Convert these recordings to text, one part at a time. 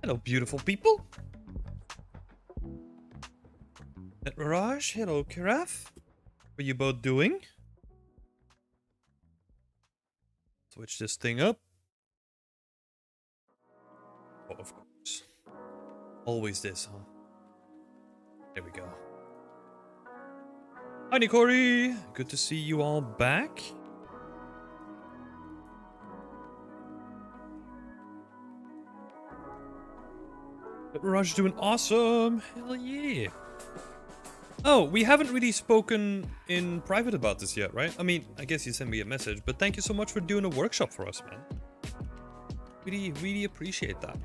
Hello, beautiful people. Net Mirage, hello, Karaf. What are you both doing? Switch this thing up. Oh, of course. Always this, huh? There we go. Hi, Nikori. Good to see you all back. Net Mirage doing awesome. Hell yeah. Oh, we haven't really spoken in private about this yet, right? I mean, I guess you sent me a message, but thank you so much for doing a workshop for us, man. Really, really appreciate that.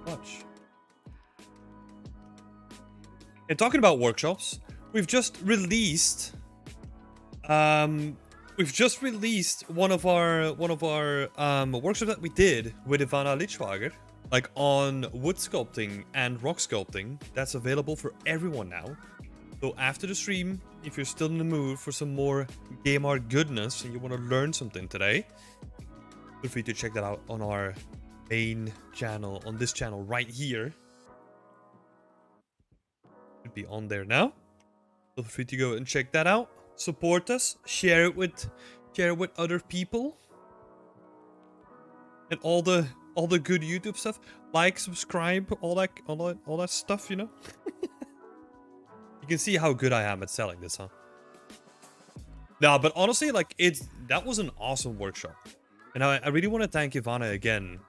Much. And talking about workshops, we've just released one of our workshops that we did with Ivana Lichwager, like on wood sculpting and rock sculpting. That's available for everyone now. So after the stream, if you're still in the mood for some more game art goodness and you want to learn something today, feel free to check that out on our main channel, on this channel right here. Should be on there now. Feel free to go and check that out. Support us, share it with other people, and all the good YouTube stuff. Like, subscribe, all that stuff, you know. You can see how good I am at selling this, huh? No, but honestly, like that was an awesome workshop, and I really want to thank Ivana again,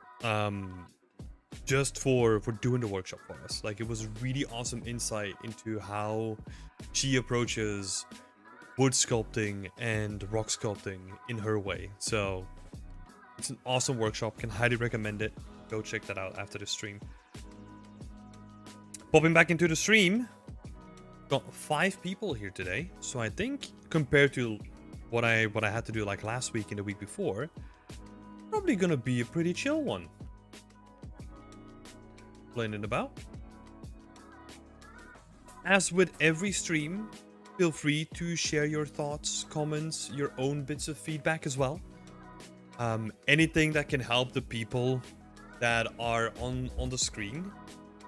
just for doing the workshop for us. Like, it was really awesome insight into how she approaches wood sculpting and rock sculpting in her way. So it's an awesome workshop. Can highly recommend it. Go check that out after the stream. Popping back into the stream. Got 5 people here today. So I think compared to what I had to do like last week and the week before, probably gonna be a pretty chill one. Complaining about. As with every stream, feel free to share your thoughts, comments, your own bits of feedback as well. Anything that can help the people that are on the screen,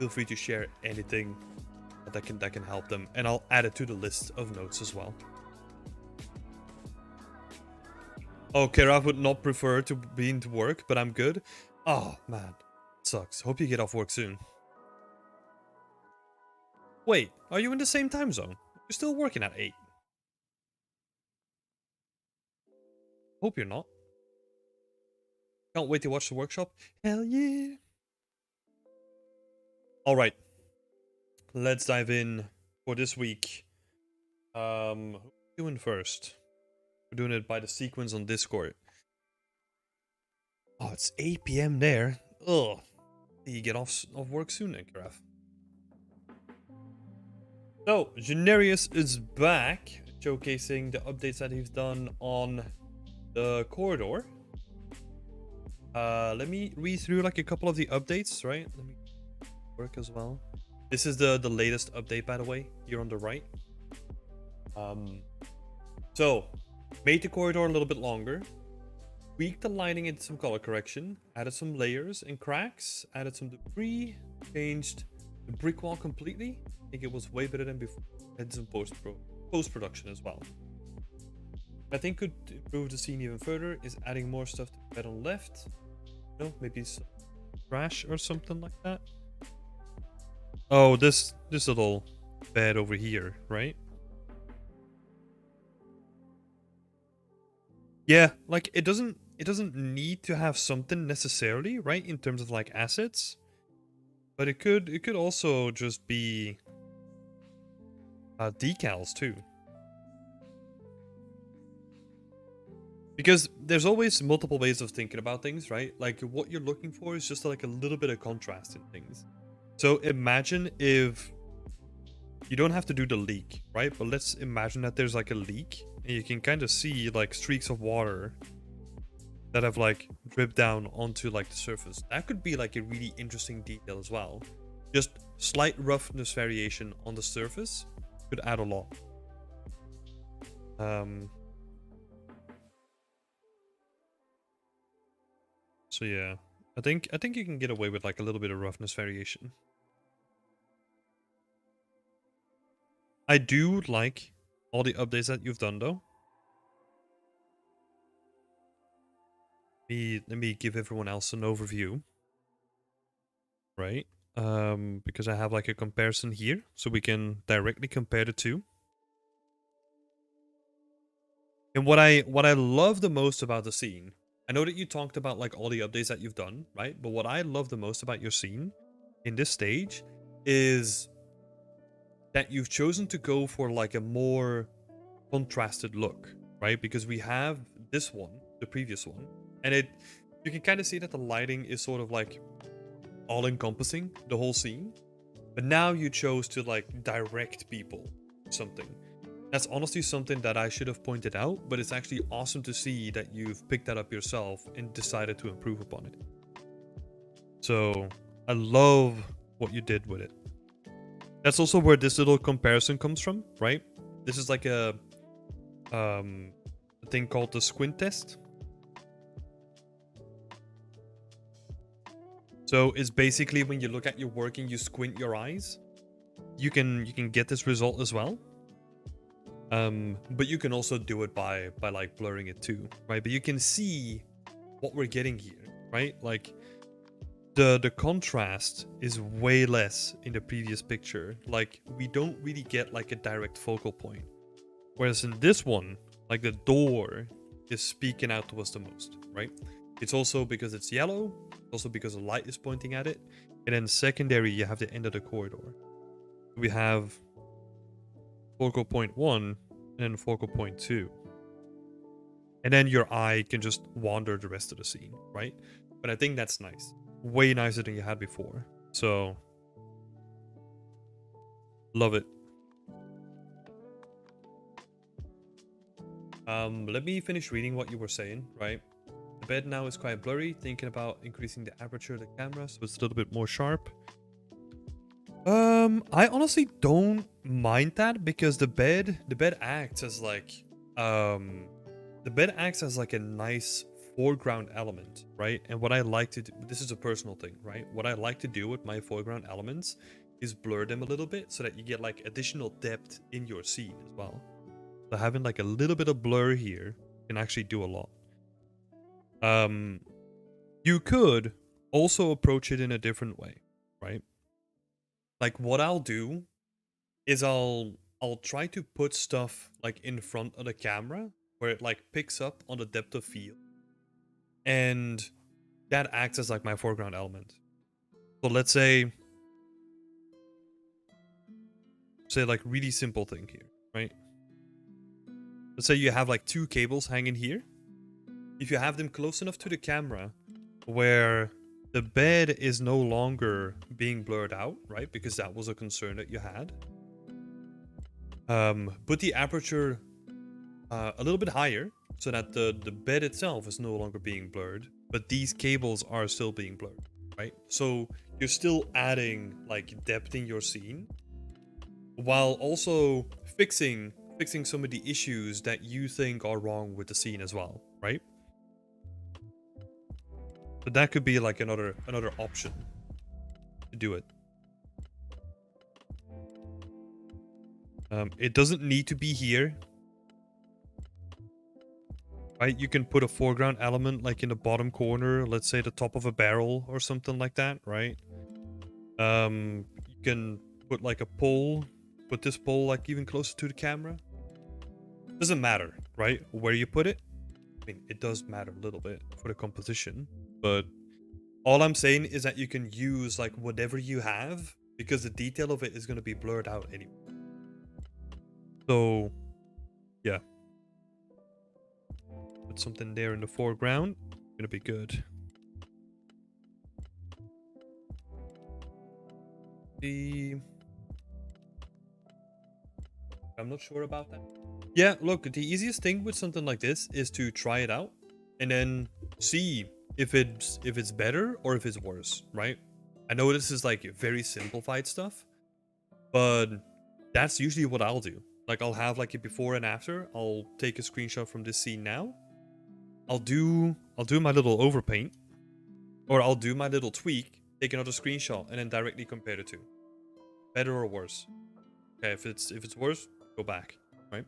feel free to share anything that can help them, and I'll add it to the list of notes as well. Okay, I would not prefer to be into work, but I'm good. Oh man, sucks. Hope you get off work soon. Wait, are you in the same time zone? You're still working at 8. Hope you're not. Can't wait to watch the workshop. Hell yeah. All right. Let's dive in for this week. Who are we doing first? We're doing it by the sequence on Discord. Oh, it's 8 p.m. there. Ugh. You get off work soon, then, Karaf. So, Generius is back, showcasing the updates that he's done on the corridor. Let me read through like a couple of the updates, right? Let me work as well. This is the latest update, by the way, here on the right. So, made the corridor a little bit longer, tweaked the lighting into some color correction, added some layers and cracks, added some debris, changed the brick wall completely. I think it was way better than before. Had some post-production as well. I think could improve the scene even further is adding more stuff to the bed on left. No, maybe some trash or something like that. Oh, this little bed over here, right? Yeah, like it doesn't need to have something necessarily, right, in terms of like assets. But it could also just be decals too. Because there's always multiple ways of thinking about things, right? Like what you're looking for is just like a little bit of contrast in things. So imagine if you don't have to do the leak, right? But let's imagine that there's like a leak and you can kind of see like streaks of water that have like dripped down onto like the surface. That could be like a really interesting detail as well. Just slight roughness variation on the surface could add a lot. So yeah, I think you can get away with like a little bit of roughness variation. I do like all the updates that you've done though. Let me give everyone else an overview. Right? Because I have like a comparison here, so we can directly compare the two. And what I love the most about the scene, I know that you talked about like all the updates that you've done, right? But what I love the most about your scene in this stage is that you've chosen to go for like a more contrasted look, right? Because we have this one, the previous one, and you can kind of see that the lighting is sort of like all encompassing the whole scene. But now you chose to like direct people something. That's honestly something that I should have pointed out, but it's actually awesome to see that you've picked that up yourself and decided to improve upon it. So I love what you did with it. That's also where this little comparison comes from, right? This is like a thing called the squint test. So it's basically when you look at your work and you squint your eyes, you can get this result as well. But you can also do it by like blurring it too, right? But you can see what we're getting here, right? Like the contrast is way less in the previous picture. Like we don't really get like a direct focal point. Whereas in this one, like the door is speaking out to us the most, right? It's also because it's yellow, also because the light is pointing at it. And then secondary, you have the end of the corridor. We have focal point 1 and then focal point 2. And then your eye can just wander the rest of the scene, right? But I think that's nice. Way nicer than you had before. So, love it. Let me finish reading what you were saying, right? The bed now is quite blurry, thinking about increasing the aperture of the camera so it's a little bit more sharp. I honestly don't mind that because the bed acts as like the bed acts as like a nice foreground element, right? And what I like to do, this is a personal thing, right? What I like to do with my foreground elements is blur them a little bit so that you get like additional depth in your scene as well. So having like a little bit of blur here can actually do a lot. You could also approach it in a different way, right? Like what I'll do is I'll try to put stuff like in front of the camera where it like picks up on the depth of field. And that acts as like my foreground element. So let's say like really simple thing here, right? Let's say you have like two cables hanging here. If you have them close enough to the camera where the bed is no longer being blurred out, right? Because that was a concern that you had. Put the aperture a little bit higher so that the bed itself is no longer being blurred, but these cables are still being blurred, right? So you're still adding like depth in your scene while also fixing some of the issues that you think are wrong with the scene as well, right? So that could be like another option to do it. It doesn't need to be here. Right, you can put a foreground element like in the bottom corner, let's say the top of a barrel or something like that, right? You can put like a pole, put this pole like even closer to the camera. Doesn't matter, right? Where you put it. I mean, it does matter a little bit for the composition, but all I'm saying is that you can use like whatever you have because the detail of it is going to be blurred out anyway. So, yeah. Put something there in the foreground. Gonna be good. I'm not sure about that. Yeah, look, the easiest thing with something like this is to try it out and then see if it's better or if it's worse, right? I know this is like very simplified stuff, but that's usually what I'll do. Like I'll have like a before and after. I'll take a screenshot from this scene now. I'll do my little overpaint. Or I'll do my little tweak, take another screenshot, and then directly compare the two. Better or worse? Okay, if it's worse, go back, right?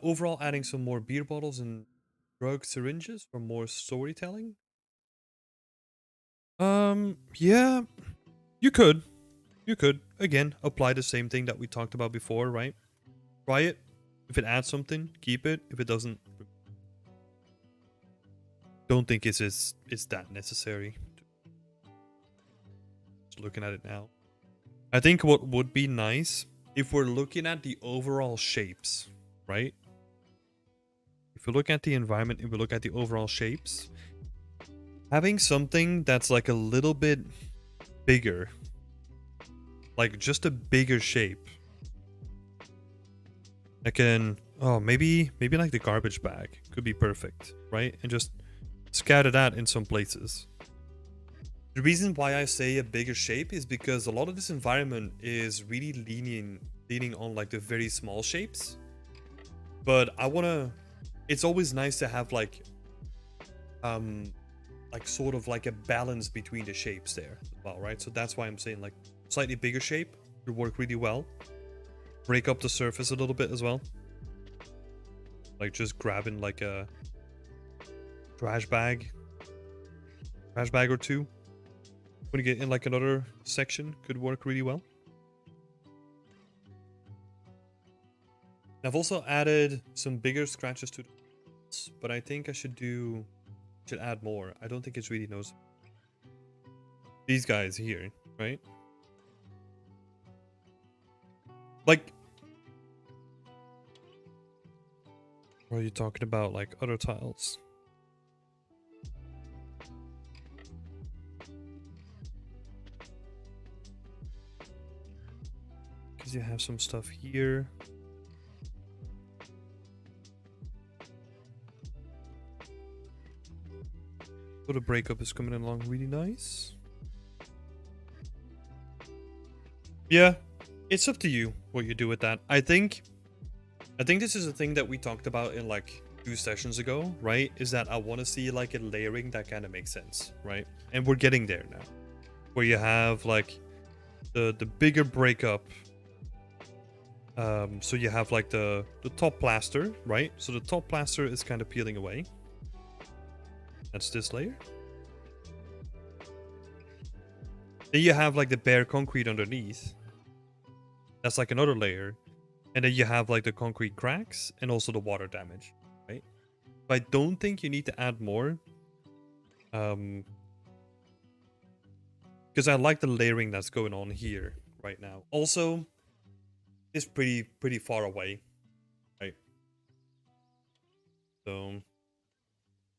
Overall, adding some more beer bottles and drug syringes for more storytelling. Yeah, you could. You could. Again, apply the same thing that we talked about before, right? Try it. If it adds something, keep it. If it doesn't, don't think it's that necessary. Just looking at it now. I think what would be nice, if we're looking at the overall shapes, right? If we look at the environment, if we look at the overall shapes, having something that's like a little bit bigger, like just a bigger shape. I can, oh, maybe like the garbage bag could be perfect, right? And just scatter that in some places. The reason why I say a bigger shape is because a lot of this environment is really leaning on like the very small shapes. But I wanna, it's always nice to have like sort of like a balance between the shapes there as well, right? So that's why I'm saying like slightly bigger shape would work really well. Break up the surface a little bit as well. Like just grabbing like a trash bag or two. When you get in like another section, could work really well. I've also added some bigger scratches to the walls, but I think I should add more. I don't think it's really noticeable. These guys here, right? Like, or are you talking about like other tiles? Because you have some stuff here. So the breakup is coming along really nice. Yeah, it's up to you what you do with that. I think this is a thing that we talked about in like 2 sessions ago, right? Is that I want to see like a layering that kind of makes sense, right? And we're getting there now, where you have like the bigger breakup. So you have like the top plaster, right? So the top plaster is kind of peeling away. That's this layer. Then you have like the bare concrete underneath. That's like another layer. And then you have like the concrete cracks and also the water damage, right? But I don't think you need to add more. Because I like the layering that's going on here right now. Also, it's pretty far away, right? So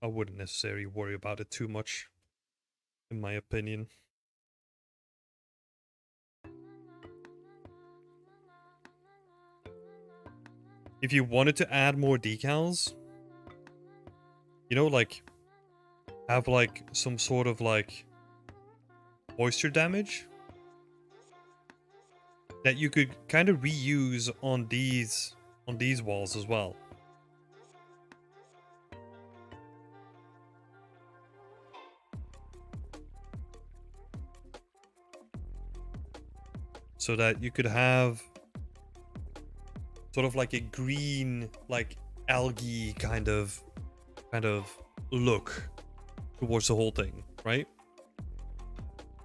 I wouldn't necessarily worry about it too much, in my opinion. If you wanted to add more decals, you know, like have like some sort of like moisture damage that you could kind of reuse on these walls as well. So that you could have sort of like a green, like algae kind of look towards the whole thing, right?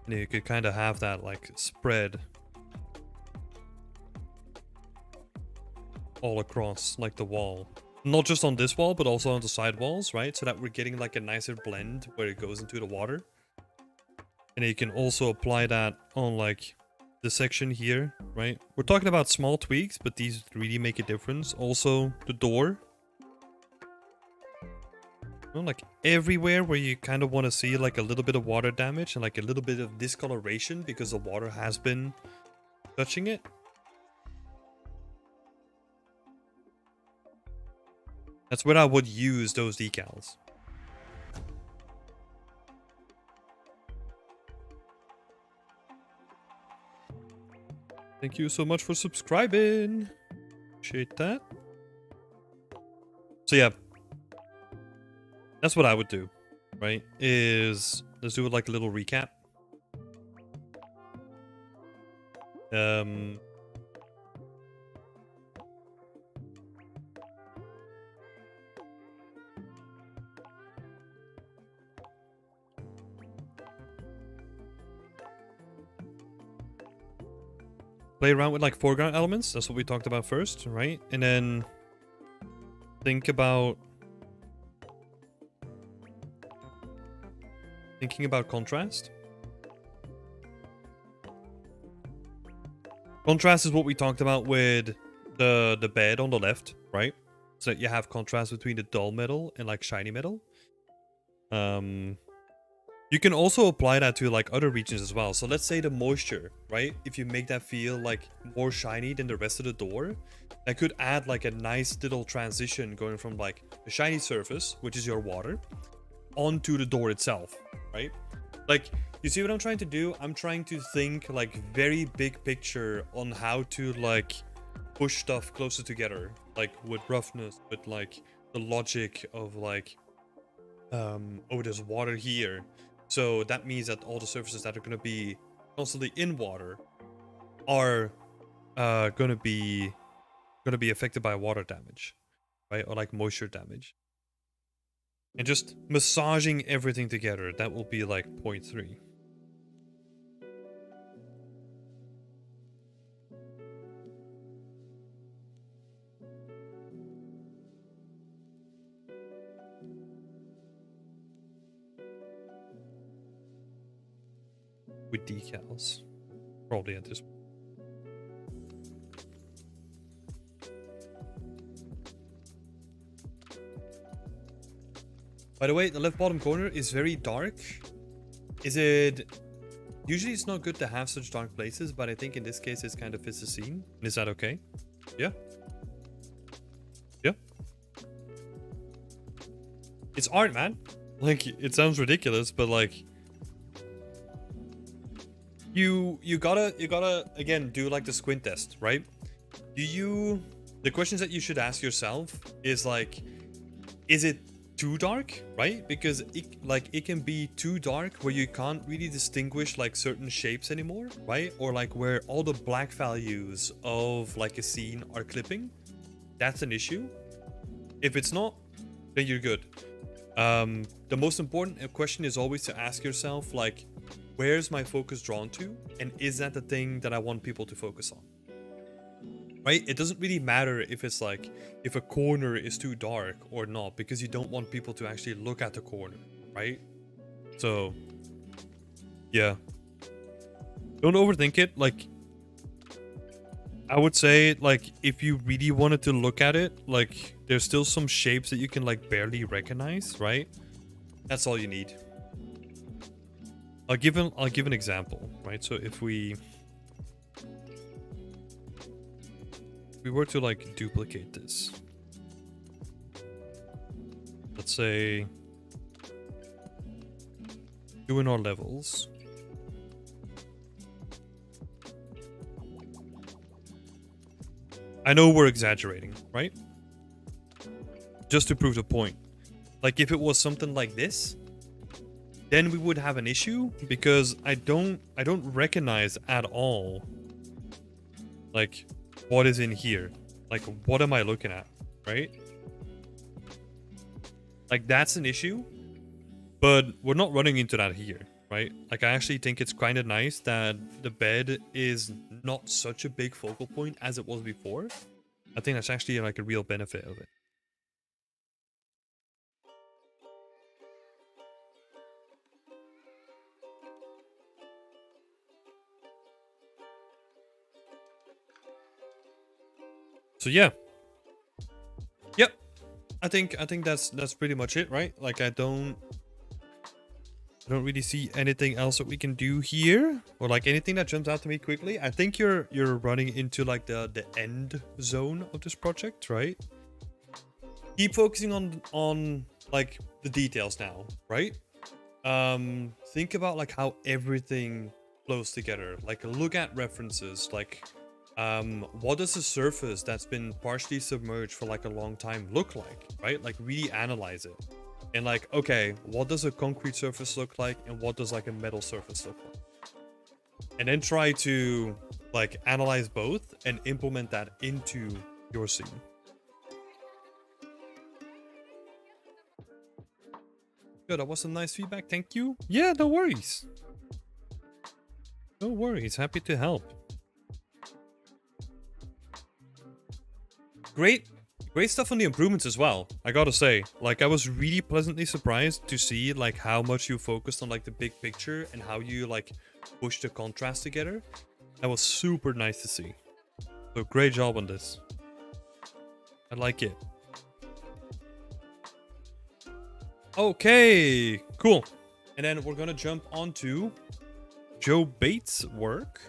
And you could kind of have that like spread all across like the wall. Not just on this wall, but also on the side walls, right? So that we're getting like a nicer blend where it goes into the water. And you can also apply that on like the section here, right? We're talking about small tweaks, but these really make a difference. Also, the door. You know, like everywhere where you kind of want to see like a little bit of water damage and like a little bit of discoloration because the water has been touching it. That's where I would use those decals. Thank you so much for subscribing. Appreciate that. So yeah. That's what I would do, right? Is let's do like a little recap. Play around with like foreground elements. That's what we talked about first, right? And then think about thinking about contrast. Contrast is what we talked about with the bed on the left, right? So that you have contrast between the dull metal and like shiny metal. You can also apply that to like other regions as well. So let's say the moisture, right? If you make that feel like more shiny than the rest of the door, that could add like a nice little transition going from like the shiny surface, which is your water, onto the door itself, right? Like, you see what I'm trying to do? I'm trying to think like very big picture on how to like push stuff closer together, like with roughness, with like the logic of like, oh, there's water here. So that means that all the surfaces that are going to be constantly in water are going to be affected by water damage, right? Or like moisture damage. And just massaging everything together, that will be like 0.3. With decals, probably at this point. By the way, the left bottom corner is very dark. Is it... Usually it's not good to have such dark places, but I think in this case it kind of fits the scene. Is that okay? Yeah? Yeah? It's art, man. Like, it sounds ridiculous, but like... You gotta again do like the squint test, right? The questions that you should ask yourself is like, is it too dark, right? Because it can be too dark where you can't really distinguish like certain shapes anymore, right? Or like where all the black values of like a scene are clipping. That's an issue. If it's not, then you're good. The most important question is always to ask yourself like, where's my focus drawn to? And is that the thing that I want people to focus on? Right? It doesn't really matter if it's like, if a corner is too dark or not, because you don't want people to actually look at the corner, right? So, yeah. Don't overthink it. Like, I would say, like, if you really wanted to look at it, like, there's still some shapes that you can, like, barely recognize, right? That's all you need. I'll give an example, right? So if we were to like duplicate this, let's say doing our levels, I know we're exaggerating, right? Just to prove the point. Like if it was something like this, then we would have an issue because I don't recognize at all like what is in here. Like what am I looking at, right? Like that's an issue, but we're not running into that here, right? Like I actually think it's kind of nice that the bed is not such a big focal point as it was before. I think that's actually like a real benefit of it. So yeah. Yep. I think that's pretty much it, right? Like I don't really see anything else that we can do here, or like anything that jumps out to me quickly. I think you're running into like the end zone of this project, right? Keep focusing on like the details now, right? Think about like how everything flows together. Like look at references, like what does a surface that's been partially submerged for like a long time look like, right? Like really analyze it. and like, okay, what does a concrete surface look like and what does like a metal surface look like? And then try to like analyze both and implement that into your scene. Good, that was some nice feedback. Thank you. Yeah, no worries. No worries. Happy to help. Great stuff on the improvements as well. I gotta say, like, I was really pleasantly surprised to see like how much you focused on like the big picture and how you like push the contrast together. That was super nice to see. So great job on this. I like it. Okay, cool. And then we're gonna jump onto Joe Bates' work.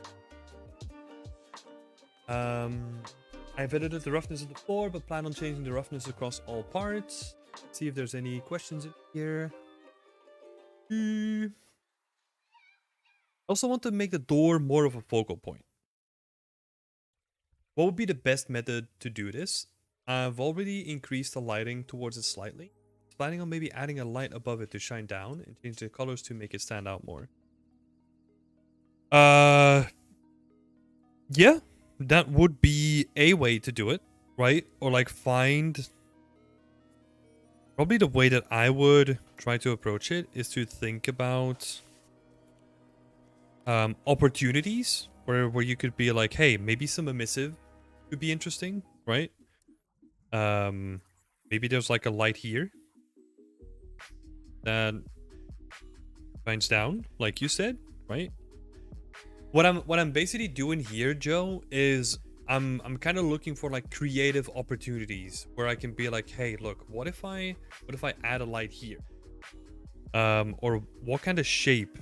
I've edited the roughness of the floor, but plan on changing the roughness across all parts. See if there's any questions in here. Also want to make the door more of a focal point. What would be the best method to do this? I've already increased the lighting towards it slightly. Planning on maybe adding a light above it to shine down and change the colors to make it stand out more. Yeah, that would be a way to do it, right? Or like find... Probably the way that I would try to approach it is to think about opportunities where you could be like, hey, maybe some emissive could be interesting, right? Maybe there's like a light here that shines down, like you said, right? What I'm basically doing here, Joe, is I'm kind of looking for like creative opportunities where I can be like, hey, look, what if I add a light here? Or what kind of shape?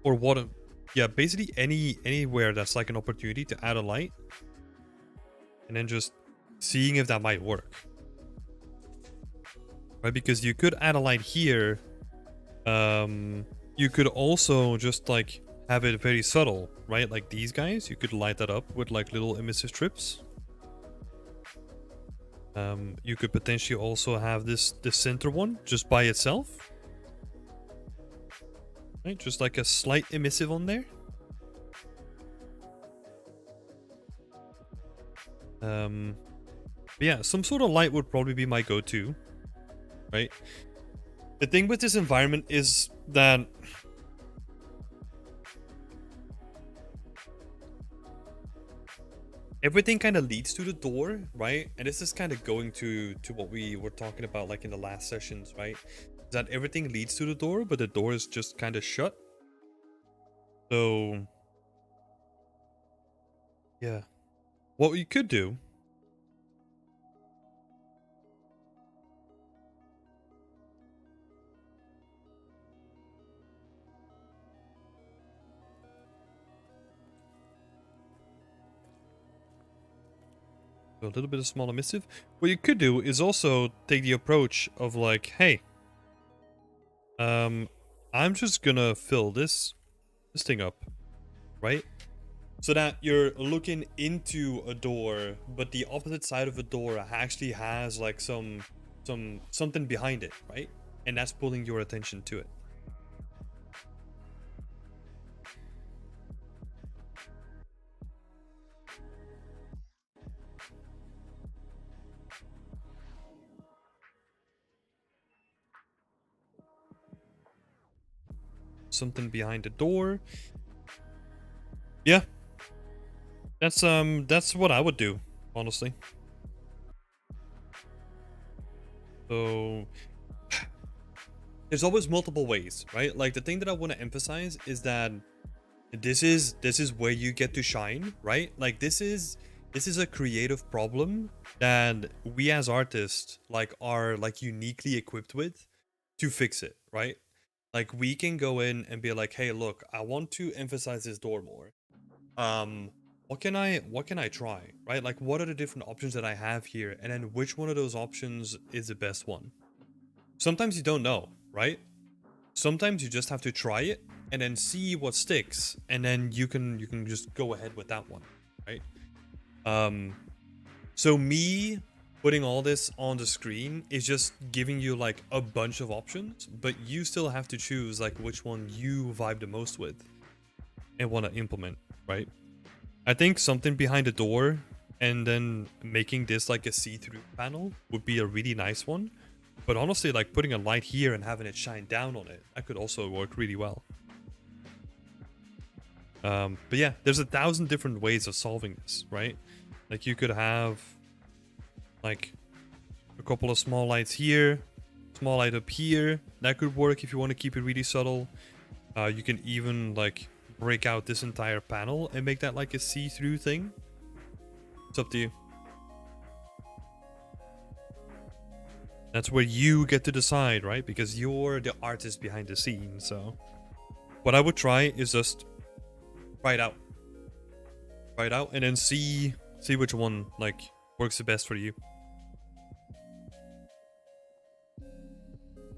Or what? Yeah, basically anywhere that's like an opportunity to add a light, and then just seeing if that might work, right? Because you could add a light here. You could also just like have it very subtle, right? Like these guys, you could light that up with like little emissive strips. You could potentially also have the center one just by itself, right? Just like a slight emissive on there. Yeah, some sort of light would probably be my go-to, right? The thing with this environment is that everything kind of leads to the door, right? And this is kind of going to what we were talking about like in the last sessions, right? That everything leads to the door, but the door is just kind of shut. So yeah, what we could do a little bit of small emissive. What you could do is also take the approach of like, hey, I'm just gonna fill this thing up, right? So that you're looking into a door, but the opposite side of the door actually has like something behind it, right? And that's pulling your attention to it. Something behind the door. Yeah. That's what I would do, honestly. So there's always multiple ways, right? Like the thing that I want to emphasize is that this is where you get to shine, right? Like this is a creative problem that we as artists like are like uniquely equipped with to fix it, right? Like we can go in and be like, hey, look, I want to emphasize this door more. What can I try, right? Like what are the different options that I have here, and then which one of those options is the best one? Sometimes you don't know, right? Sometimes you just have to try it and then see what sticks, and then you can just go ahead with that one, right? So me putting all this on the screen is just giving you like a bunch of options, but you still have to choose like which one you vibe the most with and want to implement, right? I think something behind the door and then making this like a see-through panel would be a really nice one. But honestly, like putting a light here and having it shine down on it, that could also work really well. But yeah, there's 1,000 different ways of solving this, right? Like you could have like a couple of small lights here, small light up here. That could work if you want to keep it really subtle. You can even like break out this entire panel and make that like a see-through thing. It's up to you. That's where you get to decide, right? Because you're the artist behind the scene. So what I would try is just try it out. Try it out and then see which one like works the best for you.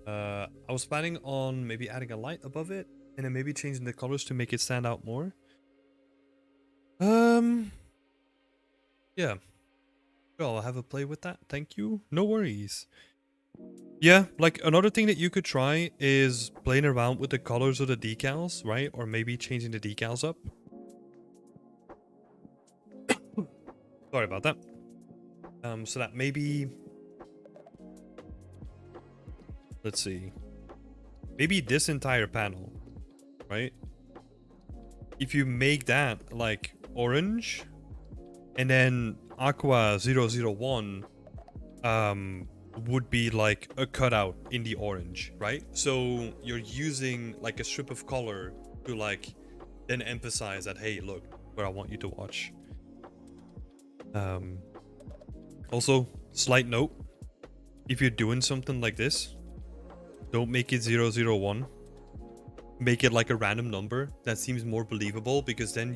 I was planning on maybe adding a light above it and then maybe changing the colors to make it stand out more. Yeah. Well, I'll have a play with that. Thank you. No worries. Yeah, like another thing that you could try is playing around with the colors of the decals, right? Or maybe changing the decals up. Sorry about that. So that maybe... Let's see. Maybe this entire panel, right? If you make that like orange and then Aqua 001 would be like a cutout in the orange, right? So you're using like a strip of color to like then emphasize that, hey, look where I want you to watch. Also, slight note, if you're doing something like this, don't make it 001. Make it like a random number. That seems more believable because then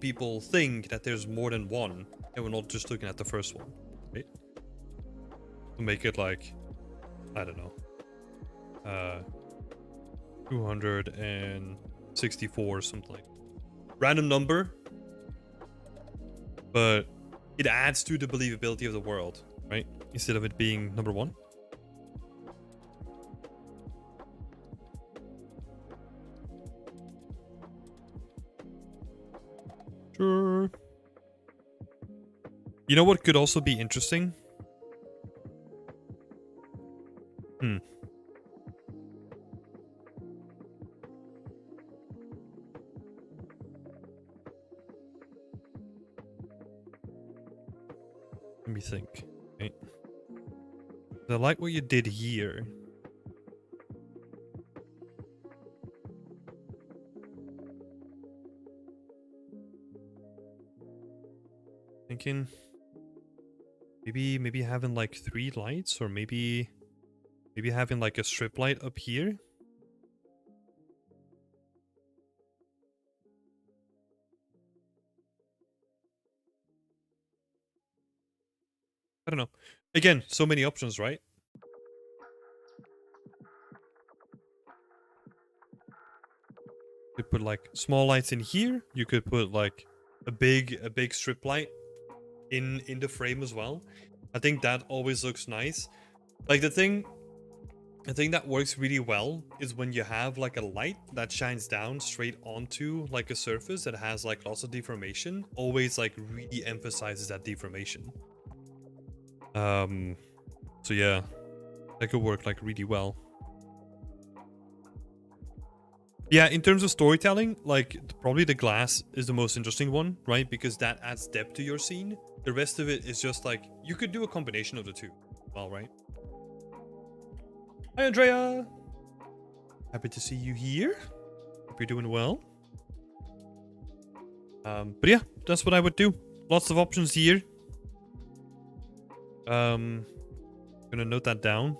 people think that there's more than one and we're not just looking at the first one, right? To make it like, I don't know, 264 or something like that. Random number, but it adds to the believability of the world, right? Instead of it being number one. Sure. You know what could also be interesting? Let me think. Okay. I like what you did here. Thinking maybe having like 3 lights, or maybe having like a strip light up here. I don't know. Again, so many options, right? You could put like small lights in here. You could put like a big strip light in the frame as well. I think that always looks nice. Like the thing that works really well is when you have like a light that shines down straight onto like a surface that has like lots of deformation. Always like really emphasizes that deformation. So yeah, that could work like really well. Yeah, in terms of storytelling, like probably the glass is the most interesting one, right? Because that adds depth to your scene. The rest of it is just like, you could do a combination of the two. Well, right? Hi, Andrea. Happy to see you here. Hope you're doing well. But yeah, that's what I would do. Lots of options here. Gonna note that down.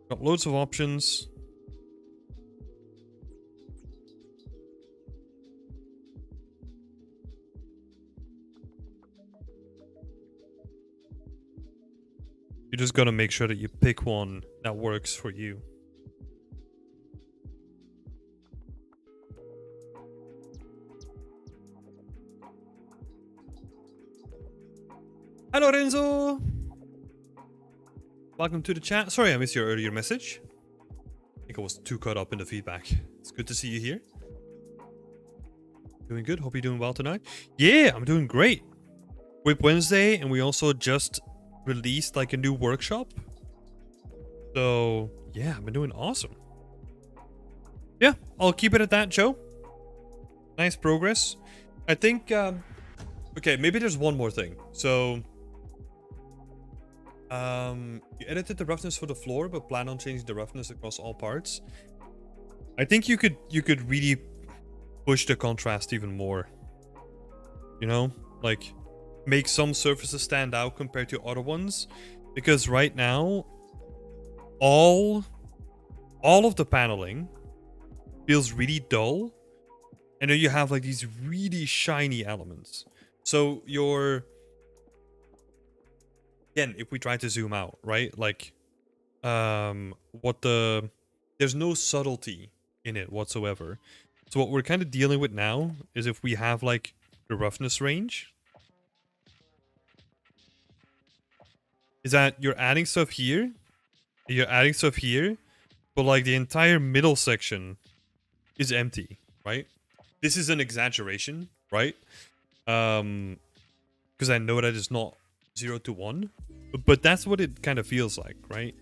Got loads of options. You just gotta make sure that you pick one that works for you. Hi Lorenzo! Welcome to the chat. Sorry I missed your earlier message. I think I was too caught up in the feedback. It's good to see you here. Doing good. Hope you're doing well tonight. Yeah, I'm doing great. WIP Wednesday, and we also just released like a new workshop. So yeah, I've been doing awesome. Yeah, I'll keep it at that, Joe. Nice progress. I think, okay, maybe there's one more thing. So, you edited the roughness for the floor, but plan on changing the roughness across all parts. I think you could really push the contrast even more. You know, like make some surfaces stand out compared to other ones, because right now, all of the paneling feels really dull. And then you have like these really shiny elements. So again, if we try to zoom out, right? Like, there's no subtlety in it whatsoever. So what we're kind of dealing with now is if we have like the roughness range, is that you're adding stuff here, but like the entire middle section is empty, right? This is an exaggeration, right? Because I know that it's not 0 to 1, but that's what it kind of feels like, right?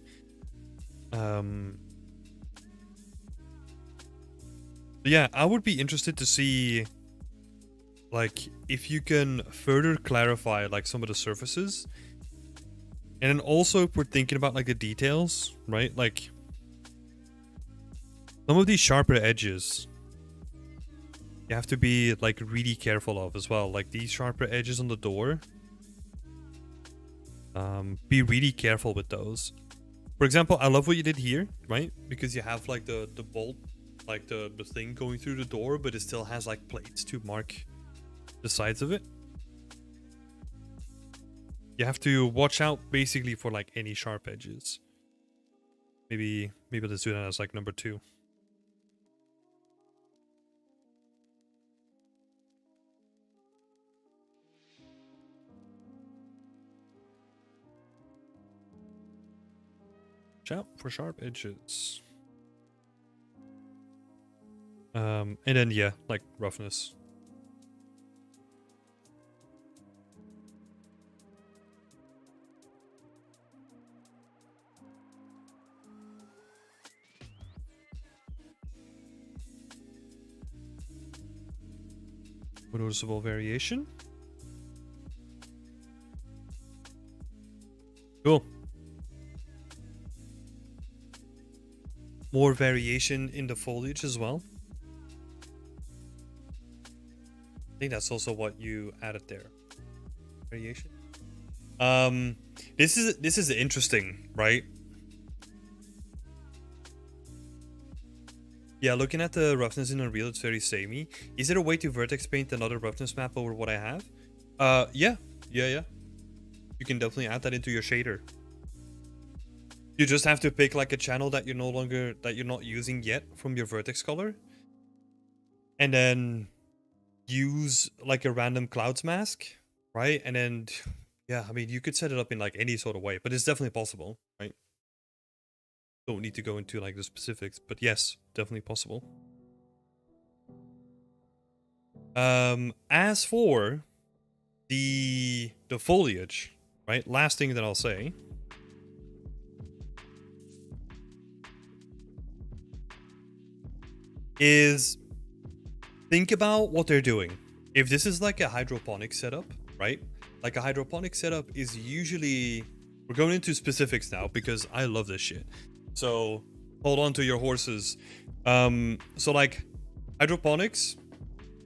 Yeah, I would be interested to see, like, if you can further clarify, like, some of the surfaces. And then also, if we're thinking about, like, the details, right? Like, some of these sharper edges, you have to be, like, really careful of as well. Like, these sharper edges on the door. Be really careful with those. For example, I love what you did here, right? Because you have, like, the bolt, like, the thing going through the door, but it still has, like, plates to mark the sides of it. You have to watch out, basically, for, like, any sharp edges. Maybe let's do that as, like, number 2. Watch out for sharp edges. And then, yeah, like, roughness. Noticeable variation. Cool. More variation in the foliage as well. I think that's also what you added there. Variation. This is interesting, right? Yeah, looking at the roughness in Unreal, it's very samey. Is there a way to vertex paint another roughness map over what I have? Yeah. You can definitely add that into your shader. You just have to pick like a channel that you're not using yet from your vertex color. And then use like a random clouds mask, right? And then, yeah, I mean, you could set it up in like any sort of way, but it's definitely possible, right? Don't need to go into like the specifics, but yes, definitely possible. As for the foliage, right? Last thing that I'll say is think about what they're doing. If this is like a hydroponic setup, right? Like a hydroponic setup is usually, we're going into specifics now because I love this shit. So hold on to your horses. So like hydroponics,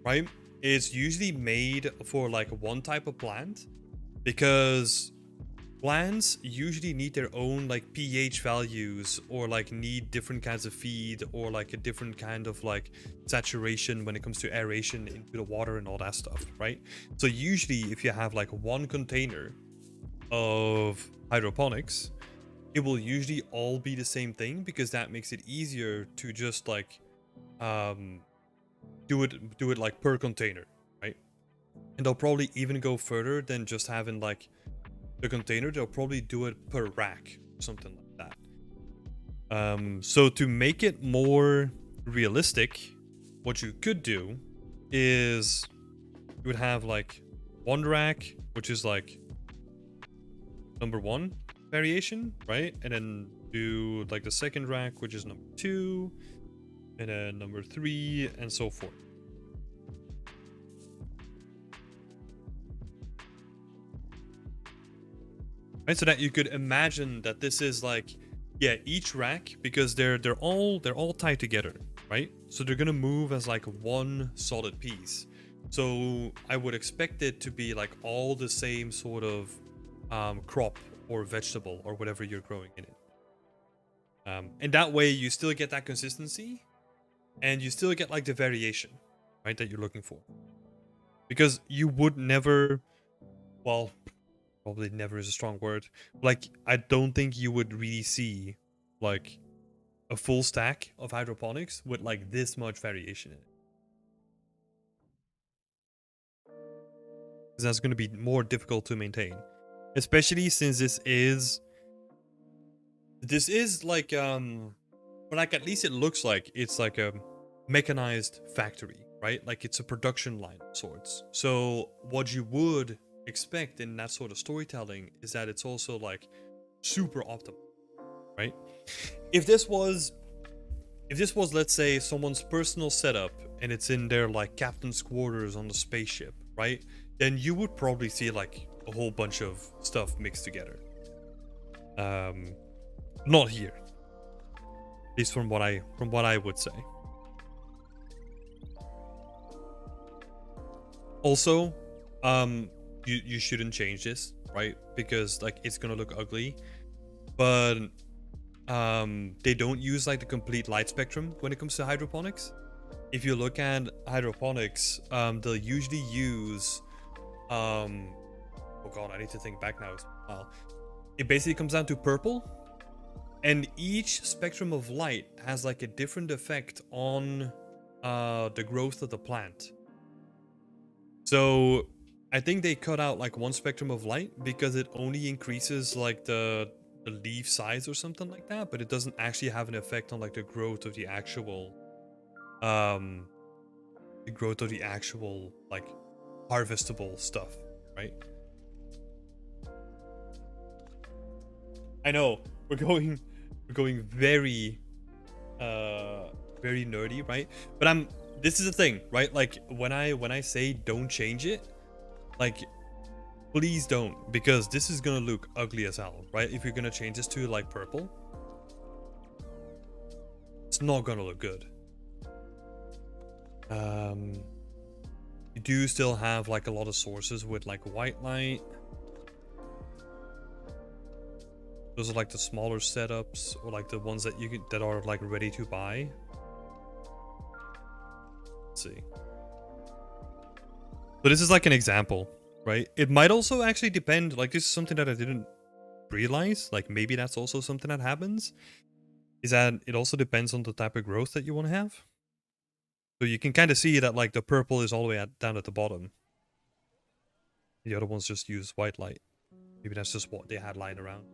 right, is usually made for like one type of plant, because plants usually need their own like pH values, or like need different kinds of feed, or like a different kind of like saturation when it comes to aeration into the water and all that stuff, right? So usually if you have like one container of hydroponics, it will usually all be the same thing, because that makes it easier to just like do it like per container, right? And they'll probably even go further than just having like the container, they'll probably do it per rack, something like that. So to make it more realistic, what you could do is you would have like one rack, which is like number 1 variation, right? And then do like the second rack, which is number 2, and then number 3, and so forth. Right, so that you could imagine that this is like, yeah, each rack, because they're all tied together, right? So they're gonna move as like one solid piece. So I would expect it to be like all the same sort of crop or vegetable or whatever you're growing in it. And that way you still get that consistency and you still get like the variation, right, that you're looking for. Because you would never, well, probably never is a strong word. Like, I don't think you would really see like a full stack of hydroponics with like this much variation in it. Because that's going to be more difficult to maintain. Especially since this is like but like at least it looks like it's like a mechanized factory, right? Like it's a production line of sorts. So what you would expect in that sort of storytelling is that it's also like super optimal, right? If this was let's say someone's personal setup and it's in their like captain's quarters on the spaceship, right? Then you would probably see like a whole bunch of stuff mixed together. Not here. At least from what I would say. Also, you shouldn't change this, right? Because like it's gonna look ugly. But they don't use like the complete light spectrum when it comes to hydroponics. If you look at hydroponics, they'll usually use oh god, I need to think back now. It basically comes down to purple, and each spectrum of light has like a different effect on the growth of the plant. So I think they cut out like one spectrum of light because it only increases like the leaf size or something like that, but it doesn't actually have an effect on like the growth of the actual like harvestable stuff, right? I know we're going very very nerdy, right? But this is the thing, right? Like when I say don't change it, like please don't, because this is gonna look ugly as hell, right? If you're gonna change this to like purple, it's not gonna look good. You do still have like a lot of sources with like white light. Those are like the smaller setups, or like the ones that that are like ready to buy. Let's see. So this is like an example, right? It might also actually depend, like this is something that I didn't realize, like maybe that's also something that happens, is that it also depends on the type of growth that you want to have. So you can kind of see that like the purple is all the way down at the bottom. The other ones just use white light. Maybe that's just what they had lying around.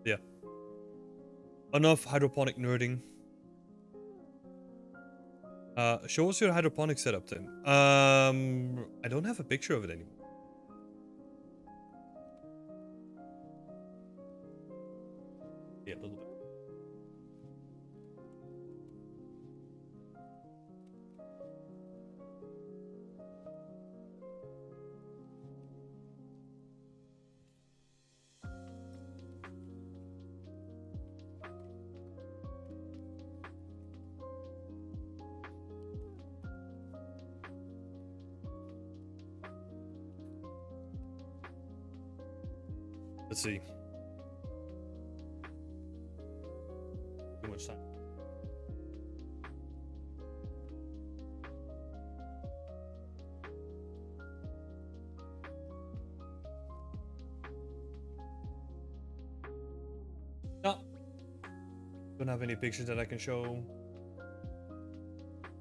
Yeah. Enough hydroponic nerding. Show us your hydroponic setup, Tim. I don't have a picture of it anymore. Yeah, a little bit. Let's see. Too much time. No. Don't have any pictures that I can show.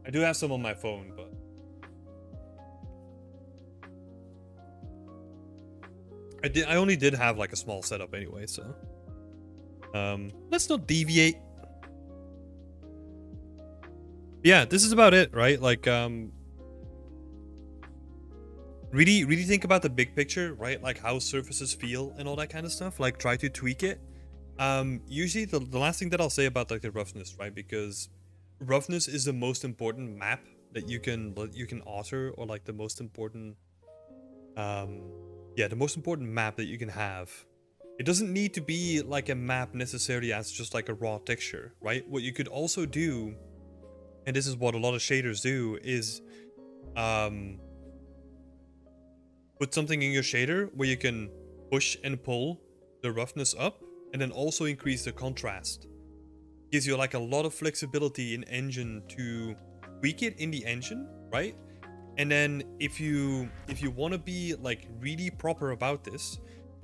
I do have some on my phone, but I only did have like a small setup anyway, so let's not deviate. Yeah, this is about it, right? Like really think about the big picture, right? Like how surfaces feel and all that kind of stuff. Like try to tweak it. Usually the last thing that I'll say about like the roughness, right? Because roughness is the most important map that you can author, or like the most important yeah, the most important map that you can have. It doesn't need to be like a map necessarily as just like a raw texture, right? What you could also do, and this is what a lot of shaders do, is put something in your shader where you can push and pull the roughness up and then also increase the contrast. Gives you like a lot of flexibility in engine to tweak it in the engine, right? And then if you want to be like really proper about this,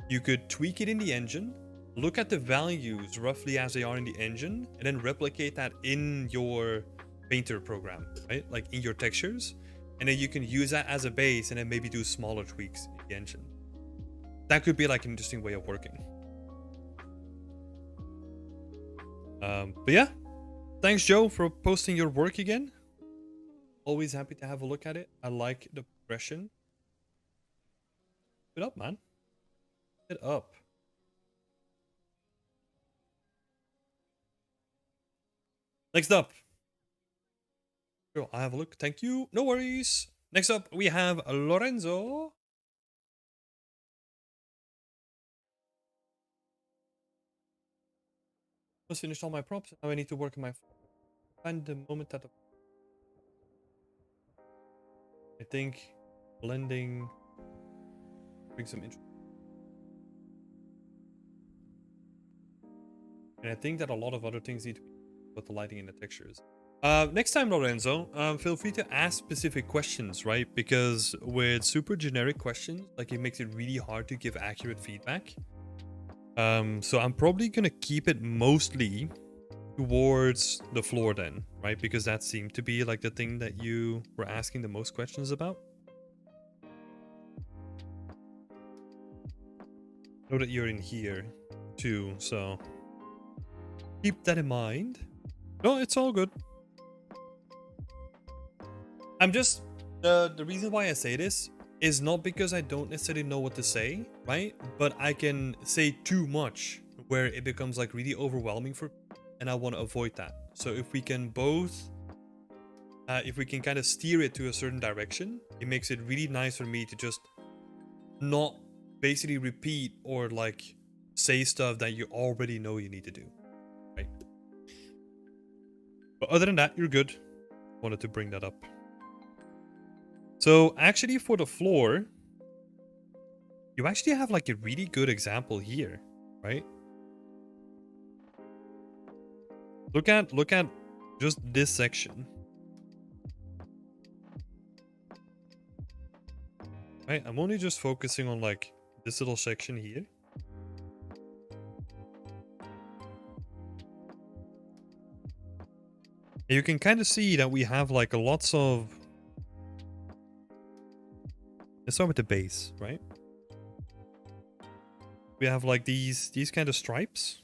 you could tweak it in the engine, look at the values roughly as they are in the engine, and then replicate that in your painter program, right? Like in your textures. And then you can use that as a base and then maybe do smaller tweaks in the engine. That could be like an interesting way of working. But yeah, thanks Joe for posting your work again. Always happy to have a look at it. I like the progression. Get up, man. Get up. Next up. Sure, I'll have a look. Thank you. No worries. Next up, we have Lorenzo. Just finished all my props. Now I need to work on my... Find the moment that... I think blending brings some interest. And I think that a lot of other things need to be with the lighting and the textures. Next time, Lorenzo, feel free to ask specific questions, right? Because with super generic questions, like it makes it really hard to give accurate feedback. So I'm probably gonna keep it mostly towards the floor then, right? Because that seemed to be like the thing that you were asking the most questions about. Know that you're in here too, so keep that in mind. No, it's all good. I'm just the reason why I say this is not because I don't necessarily know what to say, right? But I can say too much where it becomes like really overwhelming for, and I want to avoid that. So if we can both if we can kind of steer it to a certain direction, it makes it really nice for me to just not basically repeat or like say stuff that you already know you need to do, right? But other than that, you're good. Wanted to bring that up. So actually for the floor, you actually have like a really good example here, right? Look at just this section. Right? I'm only just focusing on like this little section here. And you can kind of see that we have like lots of... Let's start with the base, right? We have like these kind of stripes.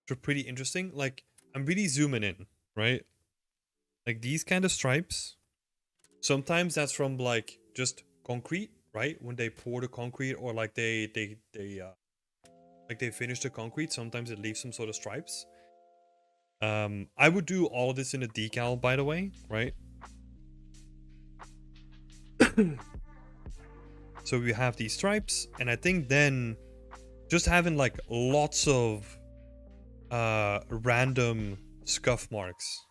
Which are pretty interesting. Like, I'm really zooming in, right? Like these kind of stripes. Sometimes that's from like just concrete, right? When they pour the concrete, or like they finish the concrete, sometimes it leaves some sort of stripes. I would do all of this in a decal, by the way, right? So we have these stripes, and I think then just having like lots of random scuff marks.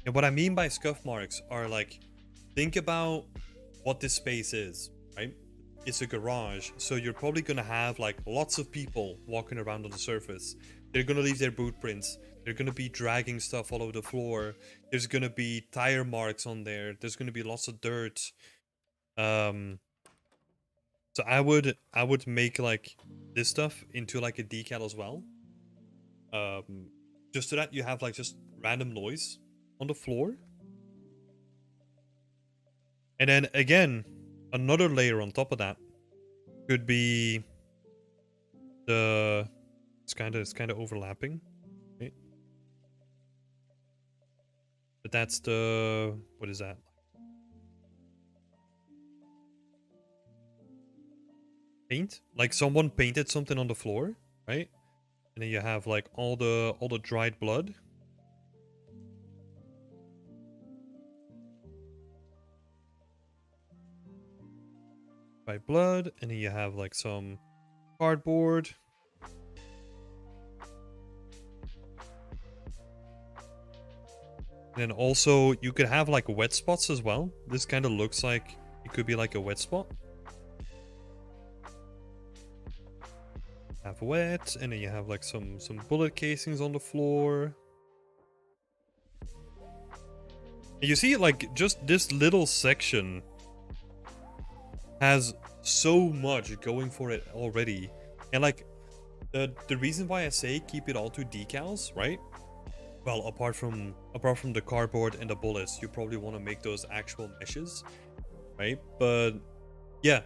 And what I mean by scuff marks are like, think about what this space is, right? It's a garage, so you're probably gonna have like lots of people walking around on the surface. They're gonna leave their boot prints. They're gonna be dragging stuff all over the floor. There's gonna be tire marks on there. There's gonna be lots of dirt. So I would make like this stuff into like a decal as well. just so that you have like just random noise on the floor. And then again, another layer on top of that could be the it's kind of overlapping, right? But that's the what is that? Paint? Like someone painted something on the floor, right? And then you have like all the dried blood. Dried blood, and then you have like some cardboard. And then also you could have like wet spots as well. This kind of looks like it could be like a wet spot. Have wet, and then you have like some bullet casings on the floor. And you see like just this little section has so much going for it already. And like the reason why I say keep it all to decals, right? Well, apart from the cardboard and the bullets, you probably want to make those actual meshes, right? But yeah,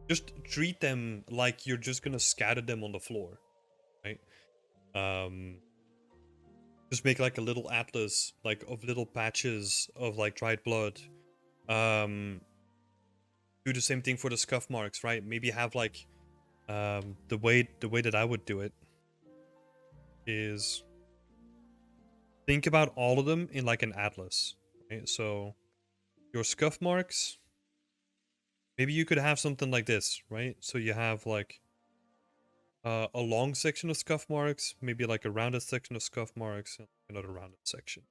just treat them like you're just gonna scatter them on the floor, right? Just make like a little atlas, like of little patches of like dried blood. Do the same thing for the scuff marks, right? Maybe have like the way that I would do it is think about all of them in like an atlas, right? So your scuff marks, maybe you could have something like this, right? So you have like a long section of scuff marks, maybe like a rounded section of scuff marks, and another rounded section.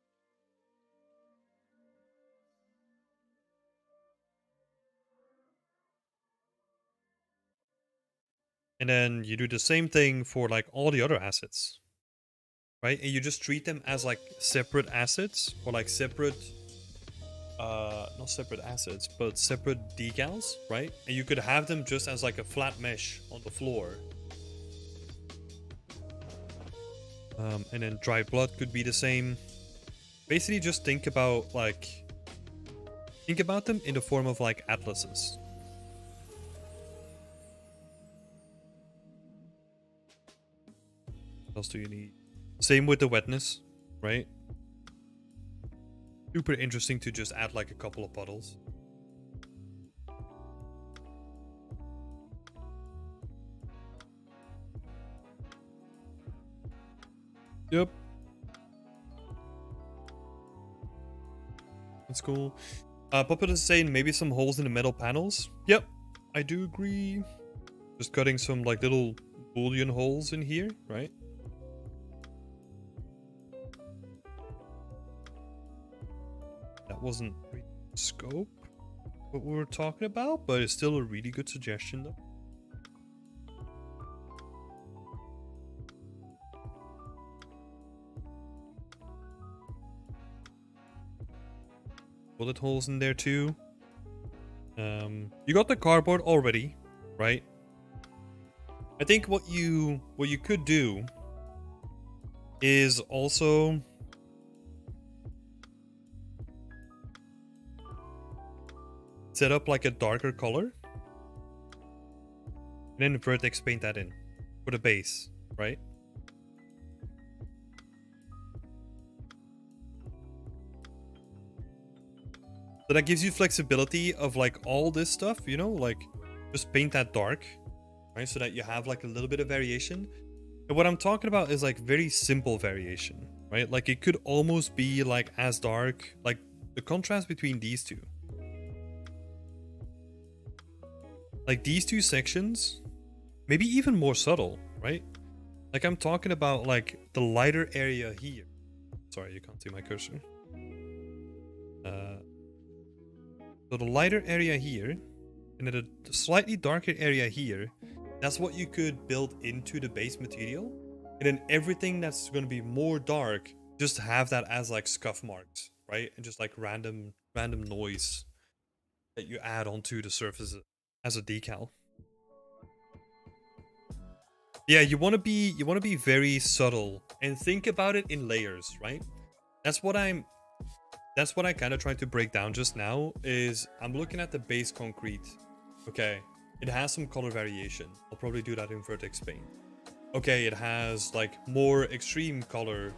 And then you do the same thing for like all the other assets, right? And you just treat them as like separate assets or like separate not separate assets, but separate decals, right? And you could have them just as like a flat mesh on the floor. And then dried blood could be the same. Basically just think about them in the form of like atlases. What else do you need? Same with the wetness, right? Super interesting to just add like a couple of puddles. Yep. That's cool. Puppet is saying maybe some holes in the metal panels. Yep, I do agree. Just cutting some like little boolean holes in here, right? That wasn't really scope what we were talking about, but it's still a really good suggestion though. Bullet holes in there too. You got the cardboard already, right? I think what you could do is also set up like a darker color and then vertex paint that in for the base, right? So that gives you flexibility of like all this stuff, you know, like just paint that dark, right? So that you have like a little bit of variation. And what I'm talking about is like very simple variation, right? Like it could almost be like as dark, like the contrast between these two. Like these two sections, maybe even more subtle, right? Like I'm talking about like the lighter area here. Sorry, you can't see my cursor. So the lighter area here, and then the slightly darker area here, that's what you could build into the base material. And then everything that's going to be more dark, just have that as like scuff marks, right? And just like random noise that you add onto the surface as a decal. Yeah, you want to be very subtle and think about it in layers, right? That's what I'm that's what I kind of tried to break down just now is I'm looking at the base concrete. Okay, it has some color variation. I'll probably do that in vertex paint. Okay, it has like more extreme color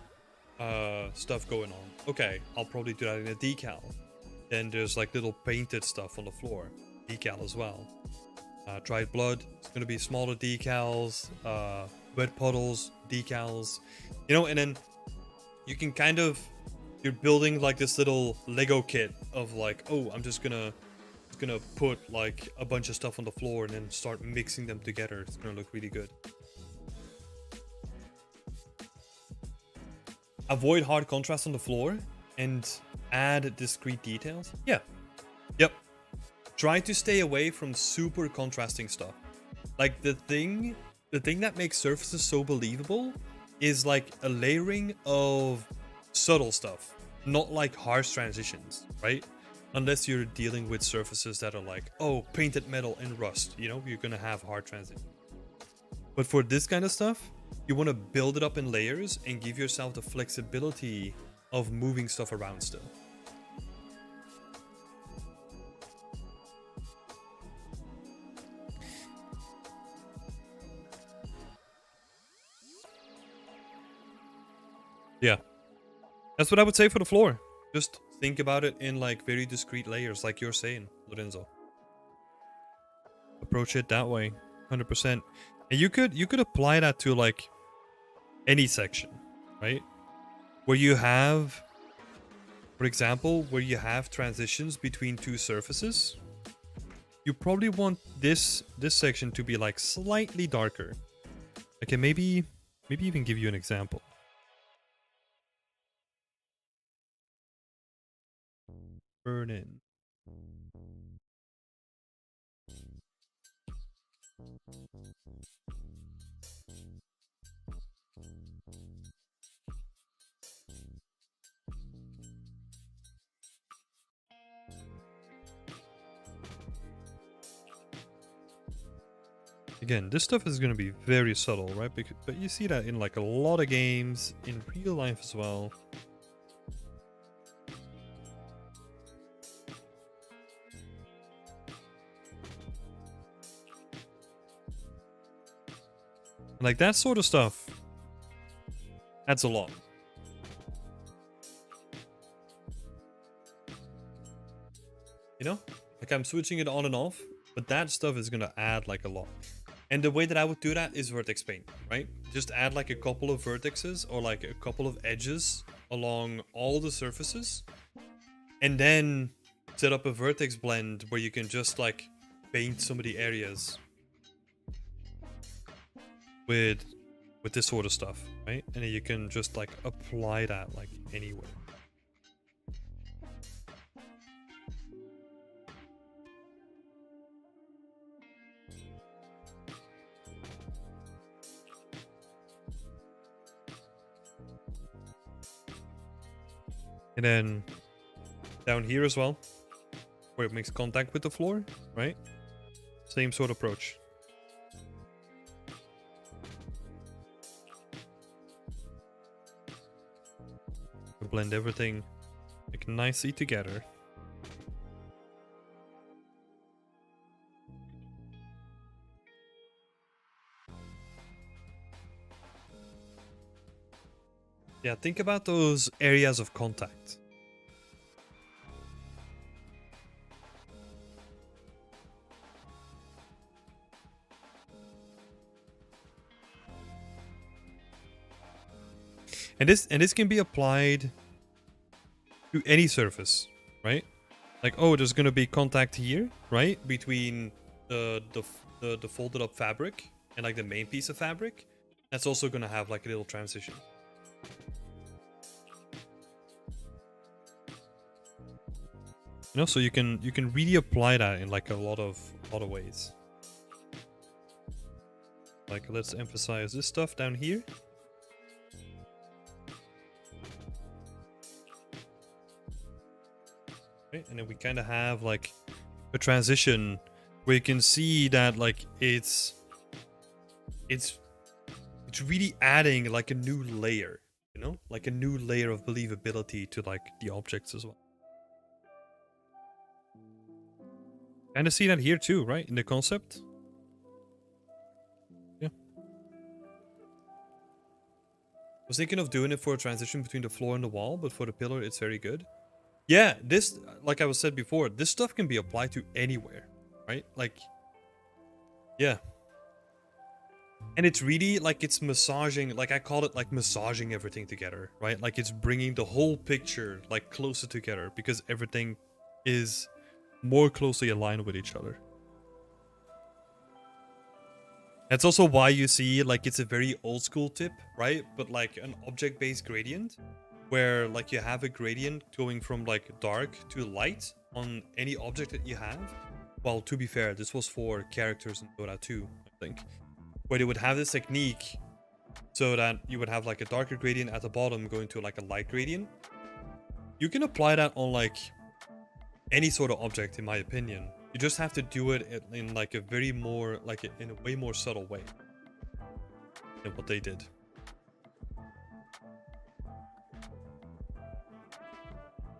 stuff going on. Okay, I'll probably do that in a decal. Then there's like little painted stuff on the floor, decal as well. Dried blood, it's gonna be smaller decals, wet puddles, decals, you know, and then you can kind of, you're building like this little Lego kit of like, oh, I'm just gonna put like a bunch of stuff on the floor and then start mixing them together. It's gonna look really good. Avoid hard contrast on the floor and add discrete details. Yeah. Yep. Try to stay away from super contrasting stuff. Like the thing that makes surfaces so believable is like a layering of subtle stuff, not like harsh transitions, right? Unless you're dealing with surfaces that are like, oh, painted metal and rust, you know, you're gonna have hard transitions. But for this kind of stuff, you want to build it up in layers and give yourself the flexibility of moving stuff around still. Yeah, that's what I would say for the floor. Just think about it in like very discrete layers, like you're saying, Lorenzo. Approach it that way, 100%. And you could apply that to like any section, right? Where you have, for example, where you have transitions between two surfaces, you probably want this section to be like slightly darker. Okay, maybe even give you an example. Burn in. Again, this stuff is going to be very subtle, right? But you see that in like a lot of games, in real life as well. Like that sort of stuff adds a lot. You know? Like I'm switching it on and off, but that stuff is going to add like a lot. And the way that I would do that is vertex paint, right? Just add like a couple of vertexes or like a couple of edges along all the surfaces. And then set up a vertex blend where you can just like paint some of the areas with this sort of stuff, right? And then you can just like apply that like anywhere. And then down here as well, where it makes contact with the floor, right? Same sort of approach. Blend everything like nicely together. Yeah, think about those areas of contact. And this can be applied to any surface, right? Like, oh, there's gonna be contact here, right, between the folded up fabric and like the main piece of fabric. That's also gonna have like a little transition. You know, so you can really apply that in like a lot of ways. Like, let's emphasize this stuff down here. Okay, and then we kind of have like a transition where you can see that like it's it's really adding like a new layer, you know, like a new layer of believability to like the objects as well. Kind of see that here too, right? In the concept. Yeah. I was thinking of doing it for a transition between the floor and the wall, but for the pillar, it's very good. Yeah, this, like I was said before, this stuff can be applied to anywhere, right? Like, yeah. And it's really like it's massaging, like I call it like massaging everything together, right? Like it's bringing the whole picture like closer together because everything is more closely aligned with each other. That's also why you see like it's a very old school tip, right? But like an object-based gradient where like you have a gradient going from like dark to light on any object that you have. Well, to be fair, this was for characters in Dota 2, I think. Where they would have this technique so that you would have like a darker gradient at the bottom going to like a light gradient. You can apply that on like any sort of object, in my opinion. You just have to do it in like a very more, like in a way more subtle way than what they did.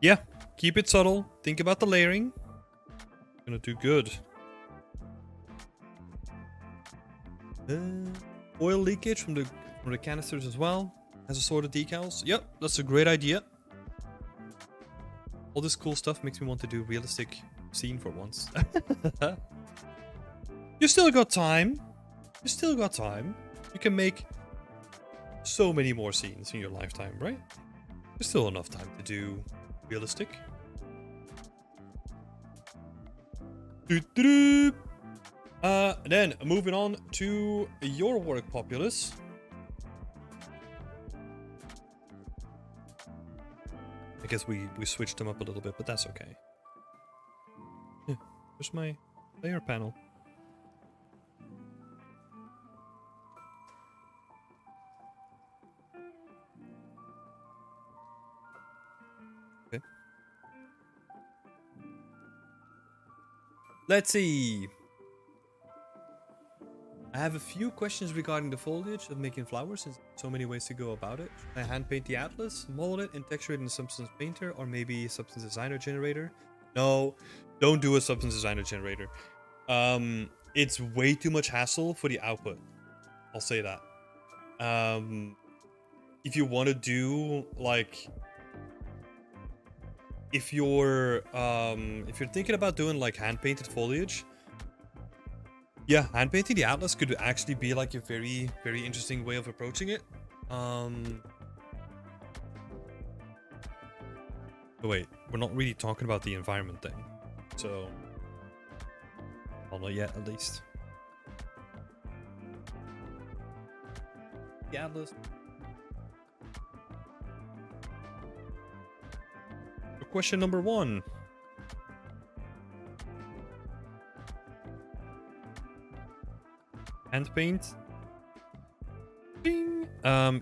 Yeah, keep it subtle. Think about the layering. Gonna do good. Oil leakage from the canisters as well as a sort of decals. Yep, that's a great idea. All this cool stuff makes me want to do realistic scene for once. You still got time. You still got time. You can make so many more scenes in your lifetime, right? There's still enough time to do realistic. Then moving on to your work, Populous. I guess we switched them up a little bit, but that's okay. Yeah, there's my layer panel. Okay. Let's see. I have a few questions regarding the foliage of making flowers, since so many ways to go about it. Should I hand paint the atlas, mold it, and texture it in Substance Painter, or maybe Substance Designer Generator? No, don't do a Substance Designer Generator. It's way too much hassle for the output. I'll say that. If you want to do like, if you're thinking about doing like hand painted foliage. Yeah, hand painting the atlas could actually be like a very, very interesting way of approaching it. Oh wait, we're not really talking about the environment thing. So, well, not yet at least. The atlas. So question number 1. Hand paint. Bing.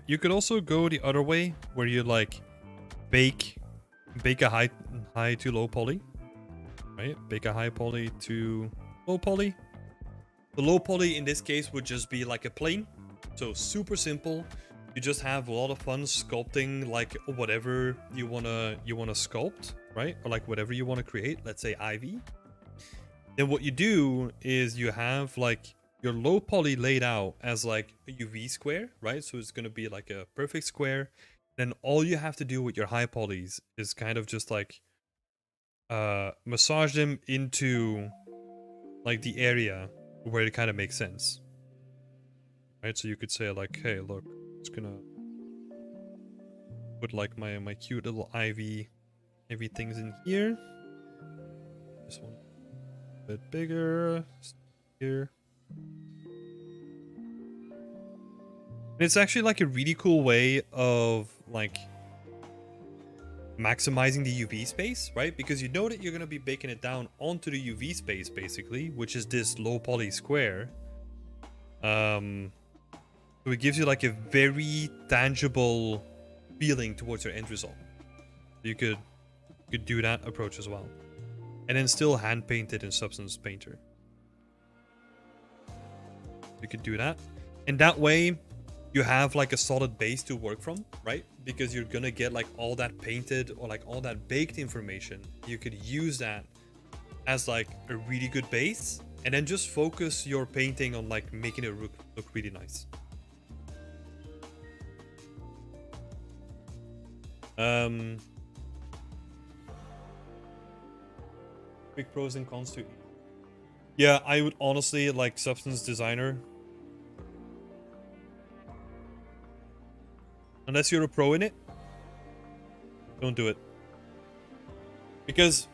You could also go the other way, where you like bake a high to low poly, right? Bake a high poly to low poly. The low poly in this case would just be like a plane, so super simple. You just have a lot of fun sculpting like whatever you wanna sculpt, right? Or like whatever you wanna create. Let's say ivy. Then what you do is you have like your low poly laid out as like a UV square, right? So it's going to be like a perfect square. Then all you have to do with your high polys is kind of just like massage them into like the area where it kind of makes sense. Right? So you could say like, hey, look, it's going to put like my cute little ivy things in here. This one a bit bigger. Here. And it's actually like a really cool way of like maximizing the UV space, right? Because you know that you're going to be baking it down onto the UV space basically, which is this low poly square. So it gives you like a very tangible feeling towards your end result. You could do that approach as well. And then still hand paint it in Substance Painter. You could do that. And that way, you have like a solid base to work from, right? Because you're gonna get like all that painted or like all that baked information. You could use that as like a really good base, and then just focus your painting on like making it look really nice. Big pros and cons to each. Yeah, I would honestly like Substance Designer. Unless you're a pro in it, don't do it. Because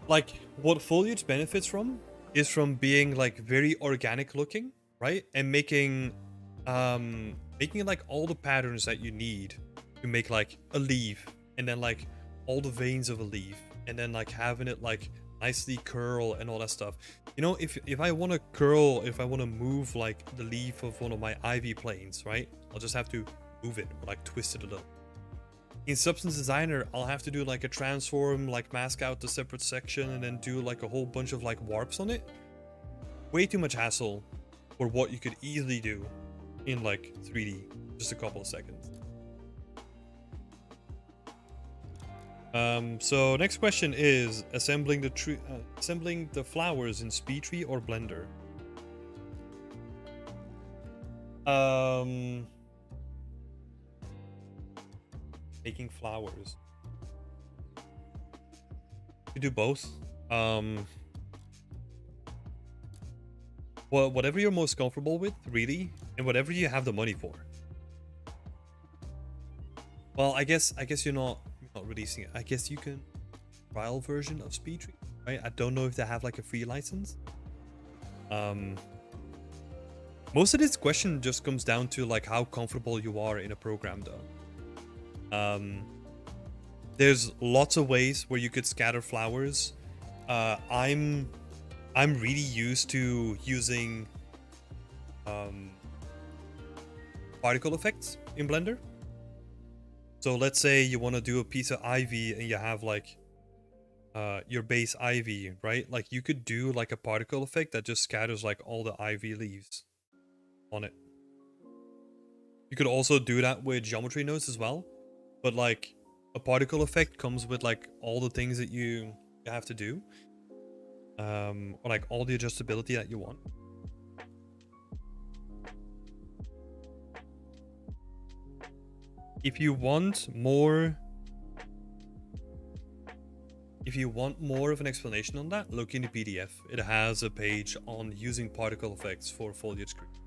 like what Foliage benefits from is from being like very organic looking, right? And making like all the patterns that you need to make like a leaf, and then like all the veins of a leaf, and then like having it like nicely curl and all that stuff. You know, if I want to curl, if I want to move like the leaf of one of my ivy planes, right? I'll just have to move it or like twist it a little. In Substance Designer, I'll have to do like a transform, like mask out the separate section, and then do like a whole bunch of like warps on it. Way too much hassle for what you could easily do in like 3D, just a couple of seconds. So next question is assembling the flowers in SpeedTree or Blender. Making flowers. You do both. Well, whatever you're most comfortable with, really, and whatever you have the money for. Well, I guess you're not releasing it. I guess you can trial version of SpeedTree, right? I don't know if they have like a free license. Most of this question just comes down to like how comfortable you are in a program, though. There's lots of ways where you could scatter flowers. I'm really used to using particle effects in Blender. So let's say you want to do a piece of ivy and you have like your base ivy, right? Like you could do like a particle effect that just scatters like all the ivy leaves on it. You could also do that with geometry nodes as well, but like a particle effect comes with like all the things that you have to do, or like all the adjustability that you want. If you want more of an explanation on that, look in the PDF. It has a page on using particle effects for foliage creation.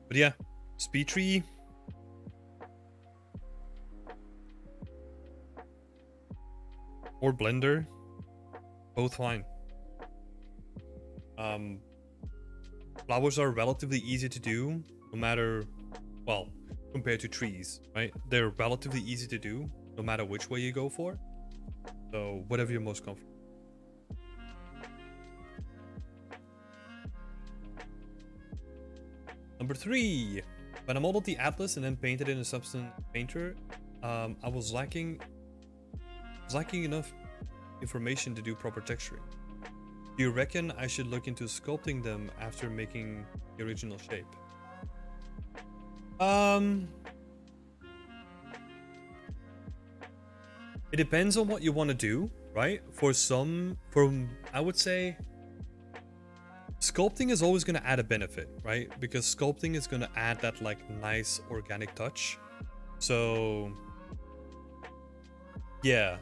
But yeah, SpeedTree or Blender, both fine. Flowers are relatively easy to do, no matter, well, compared to trees, right? They're relatively easy to do, no matter which way you go for. So whatever you're most comfortable. Number 3. When I modeled the atlas and then painted in a Substance Painter, I was lacking enough information to do proper texturing. Do you reckon I should look into sculpting them after making the original shape? It depends on what you want to do, right? I would say sculpting is always going to add a benefit, right? Because sculpting is going to add that like nice organic touch. So yeah,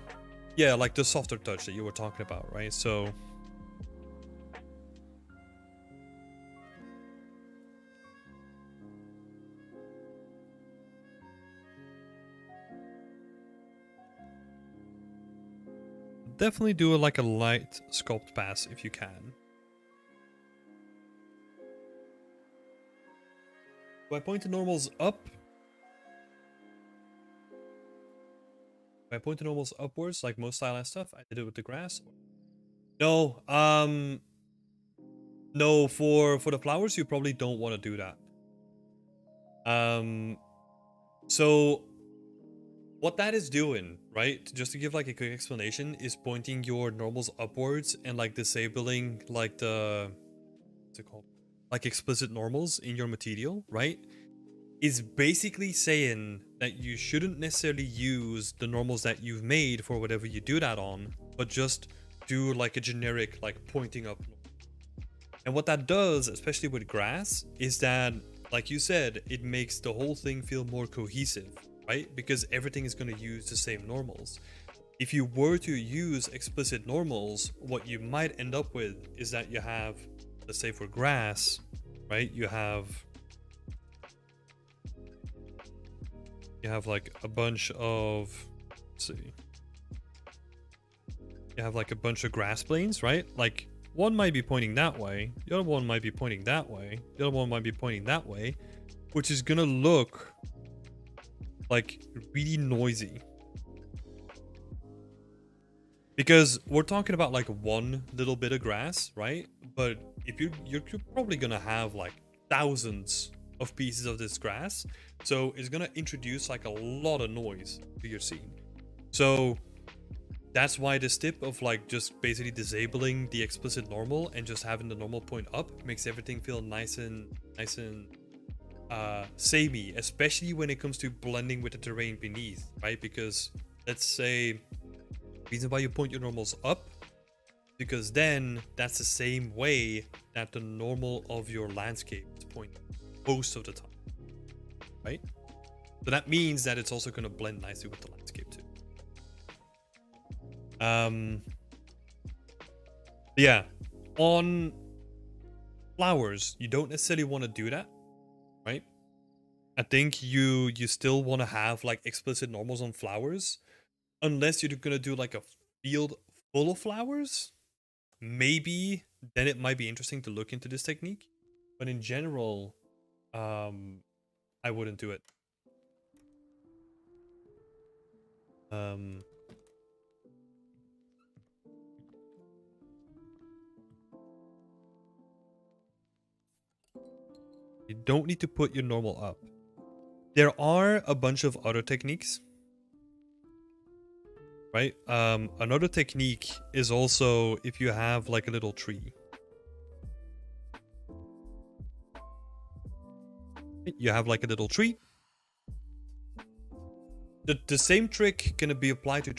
like the softer touch that you were talking about, right? So definitely do like a light sculpt pass if you can. Do I point the normals up? Do I point the normals upwards like most stylized stuff? I did it with the grass. No, no, for the flowers you probably don't want to do that. So What that is doing, right? Just to give like a quick explanation, is pointing your normals upwards and like disabling like the, what's it called? Like explicit normals in your material, right? Is basically saying that you shouldn't necessarily use the normals that you've made for whatever you do that on, but just do like a generic like pointing up. And what that does, especially with grass, is that, like you said, it makes the whole thing feel more cohesive, right? Because everything is going to use the same normals. If you were to use explicit normals, what you might end up with is that you have, let's say for grass, right? You have like a bunch of, let's see. You have like a bunch of grass planes, right? Like one might be pointing that way, the other one might be pointing that way, the other one might be pointing that way, which is gonna look like really noisy. Because we're talking about like one little bit of grass, right? But if you're probably gonna have like thousands of pieces of this grass, so it's gonna introduce like a lot of noise to your scene. So that's why this tip of like just basically disabling the explicit normal and just having the normal point up makes everything feel nice and samey, especially when it comes to blending with the terrain beneath, right? Because let's say reason why you point your normals up, because then that's the same way that the normal of your landscape is pointing most of the time, right? So that means that it's also going to blend nicely with the landscape too. Yeah, on flowers, you don't necessarily want to do that, right? I think you still want to have like explicit normals on flowers, unless you're gonna do like a field full of flowers. Maybe then it might be interesting to look into this technique, but in general, I wouldn't do it. You don't need to put your normal up. There are a bunch of other techniques, right? Another technique is also if you have like a little tree. You have like a little tree. The same trick can be applied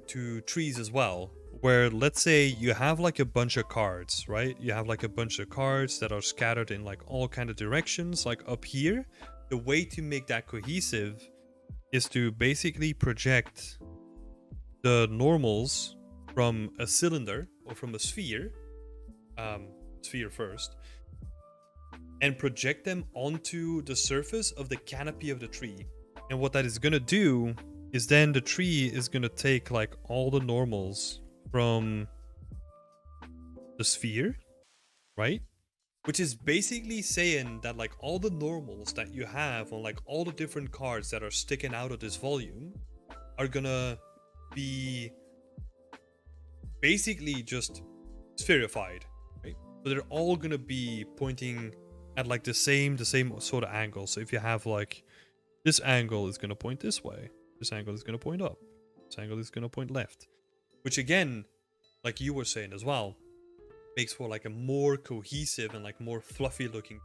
to trees as well, where let's say you have like a bunch of cards, right? You have like a bunch of cards that are scattered in like all kind of directions, like up here. The way to make that cohesive is to basically project the normals from a cylinder or from a sphere, sphere first, and project them onto the surface of the canopy of the tree. And what that is going to do is then the tree is going to take like all the normals from the sphere, right? Which is basically saying that like all the normals that you have on like all the different cards that are sticking out of this volume are gonna be basically just spherified, right? So they're all gonna be pointing at like the same sort of angle. So if you have like this angle is gonna point this way, this angle is gonna point up, this angle is gonna point left, which again, like you were saying as well, makes for like a more cohesive and like more fluffy looking.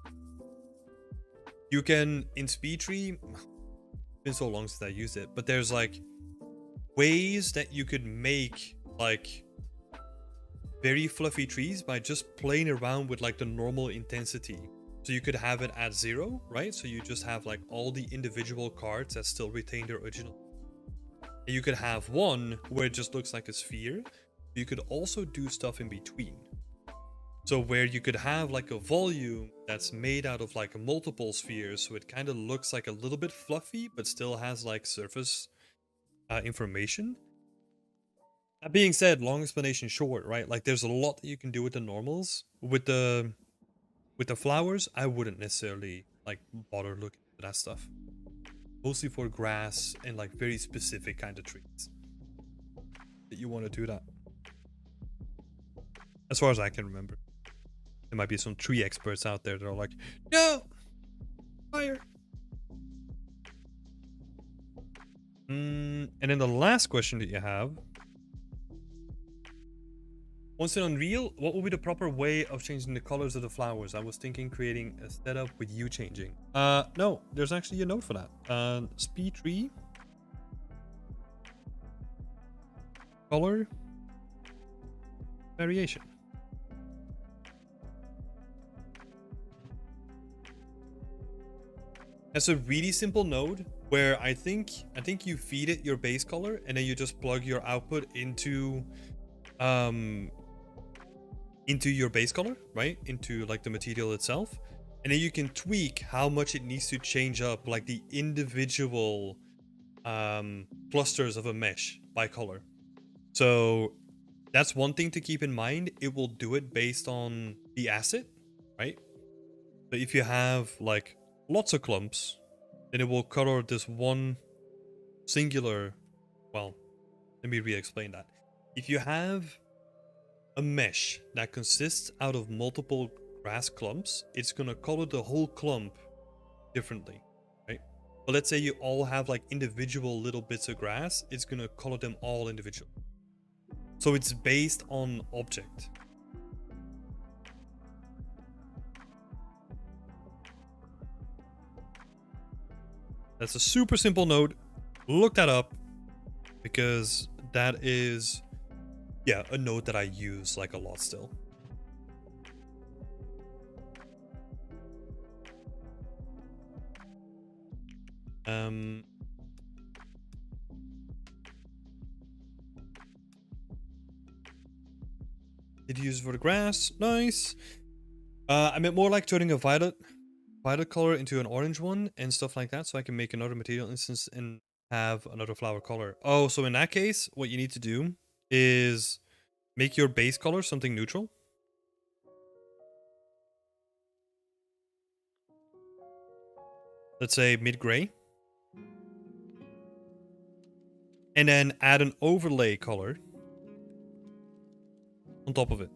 You can in SpeedTree, it's been so long since I used it, but there's like ways that you could make like very fluffy trees by just playing around with like the normal intensity. So you could have it at 0, right? So you just have like all the individual cards that still retain their original. And you could have one where it just looks like a sphere. You could also do stuff in between. So where you could have like a volume that's made out of like multiple spheres, so it kind of looks like a little bit fluffy, but still has like surface information. That being said, long explanation short, right? Like there's a lot that you can do with the normals. With the flowers, I wouldn't necessarily like bother looking at that stuff. Mostly for grass and like very specific kind of trees that you want to do that. As far as I can remember. There might be some tree experts out there that are like, no, fire. And then the last question that you have. Once in Unreal, what would be the proper way of changing the colors of the flowers? I was thinking creating a setup with you changing. No, there's actually a note for that. Speed 3. Color. Variation. That's a really simple node where I think you feed it your base color and then you just plug your output into your base color, right? Into like the material itself. And then you can tweak how much it needs to change up like the individual clusters of a mesh by color. So that's one thing to keep in mind. It will do it based on the asset, right? So if you have like lots of clumps, then it will color this one singular. Well, let me re-explain that. If you have a mesh that consists out of multiple grass clumps, it's gonna color the whole clump differently, right? But let's say you all have like individual little bits of grass, it's gonna color them all individually. So it's based on object. That's a super simple node. Look that up because that is, yeah, a node that I use like a lot still. Did you use it for the grass? Nice. I meant more like turning a violet color into an orange one and stuff like that, so I can make another material instance and have another flower color. Oh, so in that case, what you need to do is make your base color something neutral. Let's say mid-gray. And then add an overlay color on top of it.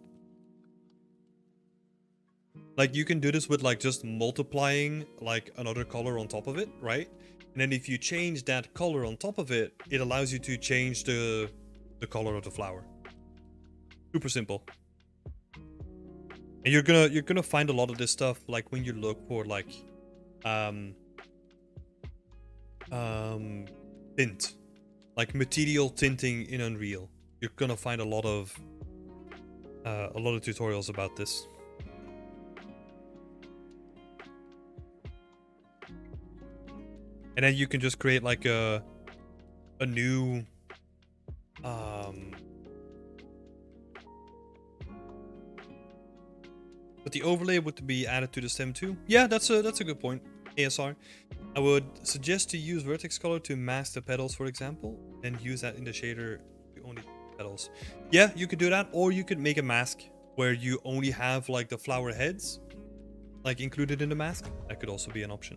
Like you can do this with like just multiplying like another color on top of it, right? And then if you change that color on top of it, it allows you to change the color of the flower. Super simple. And you're gonna find a lot of this stuff like when you look for like tint, like material tinting in Unreal. You're gonna find a lot of tutorials about this. And then you can just create like a new but the overlay would be added to the stem too. Yeah, that's a good point. ASR. I would suggest to use vertex color to mask the petals, for example, and use that in the shader to only petals. Yeah, you could do that, or you could make a mask where you only have like the flower heads like included in the mask. That could also be an option.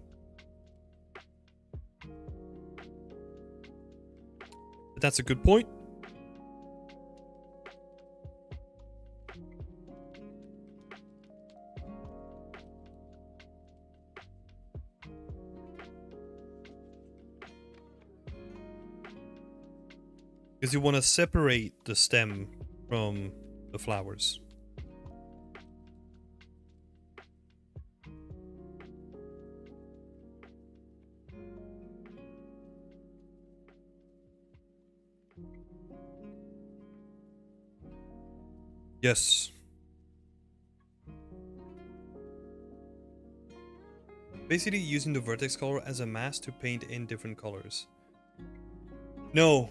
But that's a good point. Because you want to separate the stem from the flowers. Yes. Basically using the vertex color as a mask to paint in different colors. No,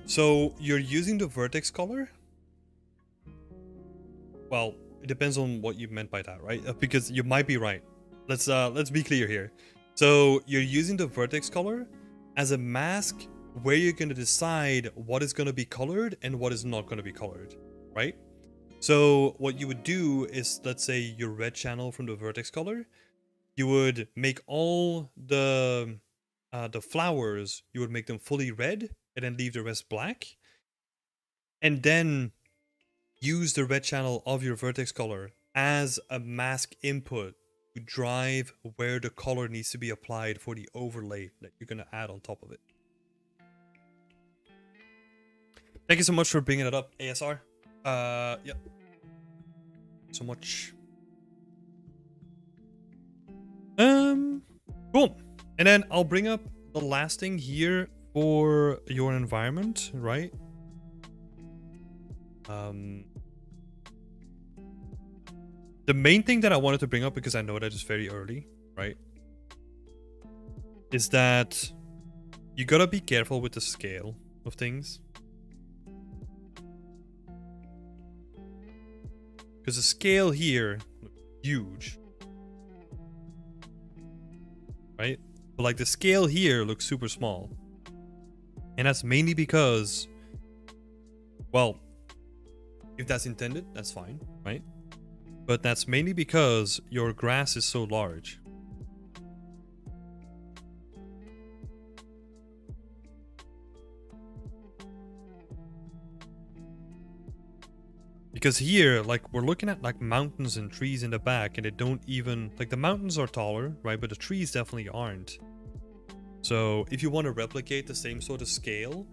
so you're using the vertex color? Well, it depends on what you meant by that, right? Because you might be right. Let's be clear here. So you're using the vertex color as a mask where you're going to decide what is going to be colored and what is not going to be colored, right? So what you would do is, let's say your red channel from the vertex color, you would make all the flowers, you would make them fully red and then leave the rest black. And then use the red channel of your vertex color as a mask input to drive where the color needs to be applied for the overlay that you're going to add on top of it. Thank you so much for bringing it up, ASR. Yep. So much. Cool. And then I'll bring up the last thing here for your environment, right? The main thing that I wanted to bring up, because I know that it's very early, right, is that you gotta be careful with the scale of things. Because the scale here looks huge. Right? But like the scale here looks super small. And that's mainly because, well, if that's intended, that's fine, right? But that's mainly because your grass is so large. Because here, like, we're looking at like mountains and trees in the back, and they don't even, like, the mountains are taller, right? But the trees definitely aren't. So if you want to replicate the same sort of scale,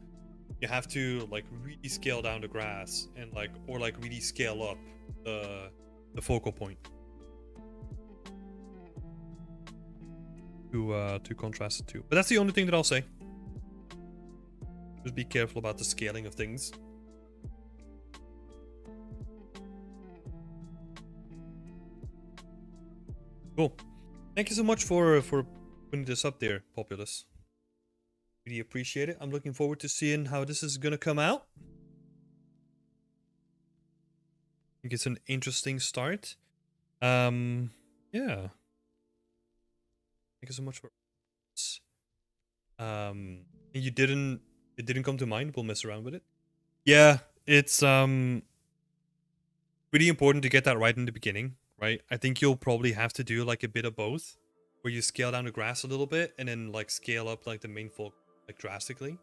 you have to like really scale down the grass and like, or like really scale up the focal point to contrast it to. But that's the only thing that I'll say. Just be careful about the scaling of things. Cool. Thank you so much for putting this up there, Populous. Really appreciate it. I'm looking forward to seeing how this is gonna come out. I think it's an interesting start. Yeah. Thank you so much for it didn't come to mind. We'll mess around with it. Yeah, it's really important to get that right in the beginning, right? I think you'll probably have to do like a bit of both, where you scale down the grass a little bit and then like scale up like the main folk like drastically.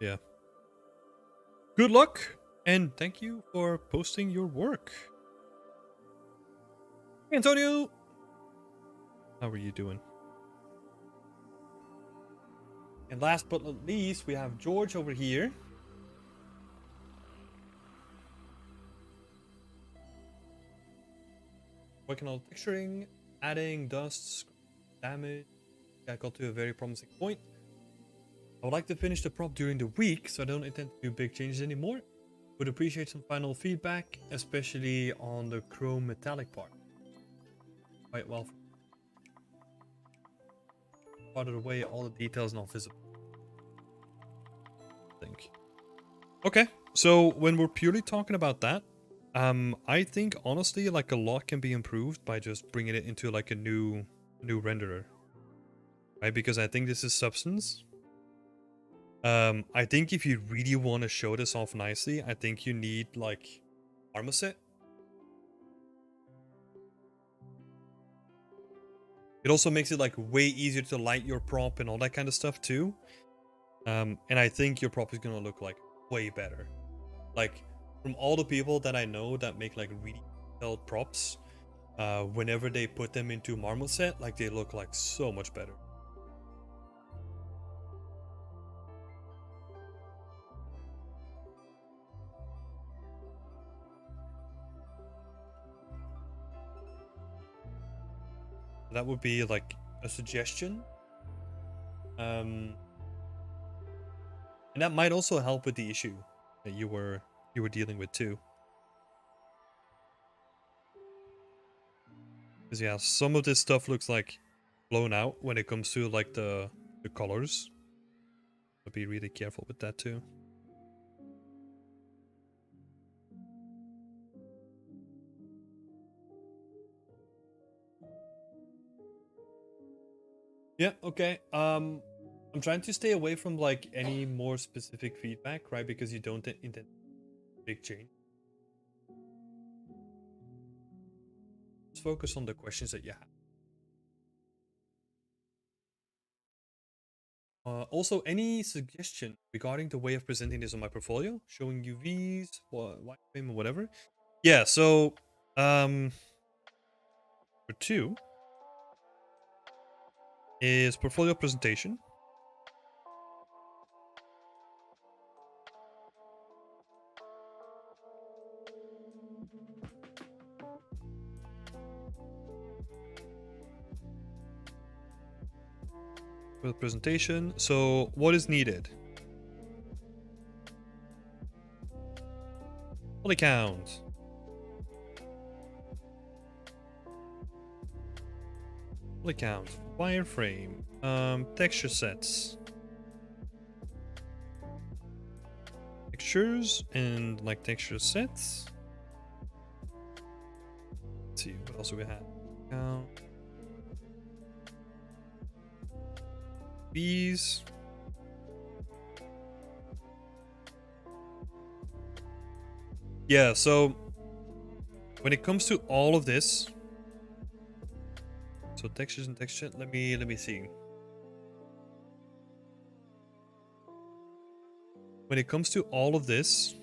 Yeah. Good luck, and thank you for posting your work. Hey, Antonio! How are you doing? And last but not least, we have George over here. Working on texturing, adding dust, damage. I got to a very promising point. I would like to finish the prop during the week, so I don't intend to do big changes anymore. Would appreciate some final feedback, especially on the chrome metallic part. Quite well. Part of the way, all the details not visible. I think. Okay, so when we're purely talking about that, I think honestly, like a lot can be improved by just bringing it into like a new renderer, right? Because I think this is substance. I think if you really want to show this off nicely, I think you need like Marmoset. It also makes it like way easier to light your prop and all that kind of stuff too. And I think your prop is gonna look like way better. Like from all the people that I know that make like really detailed props, whenever they put them into Marmoset, like they look like so much better. That would be like a suggestion. And that might also help with the issue that you were dealing with too. Because yeah, some of this stuff looks like blown out when it comes to like the colors. So be really careful with that too. Yeah, okay. I'm trying to stay away from like any more specific feedback, right? Because you don't intend big change. Let's focus on the questions that you have. Also, any suggestion regarding the way of presenting this on my portfolio, showing UVs, wireframe, or whatever? Yeah. So, for 2 is portfolio presentation. for the presentation. So what is needed? Poly count. Poly count. Wireframe. Texture sets. Textures and like texture sets. Let's see what else do we have. These. Yeah, so when it comes to all of this, so textures and texture, let me see. When it comes to all of this,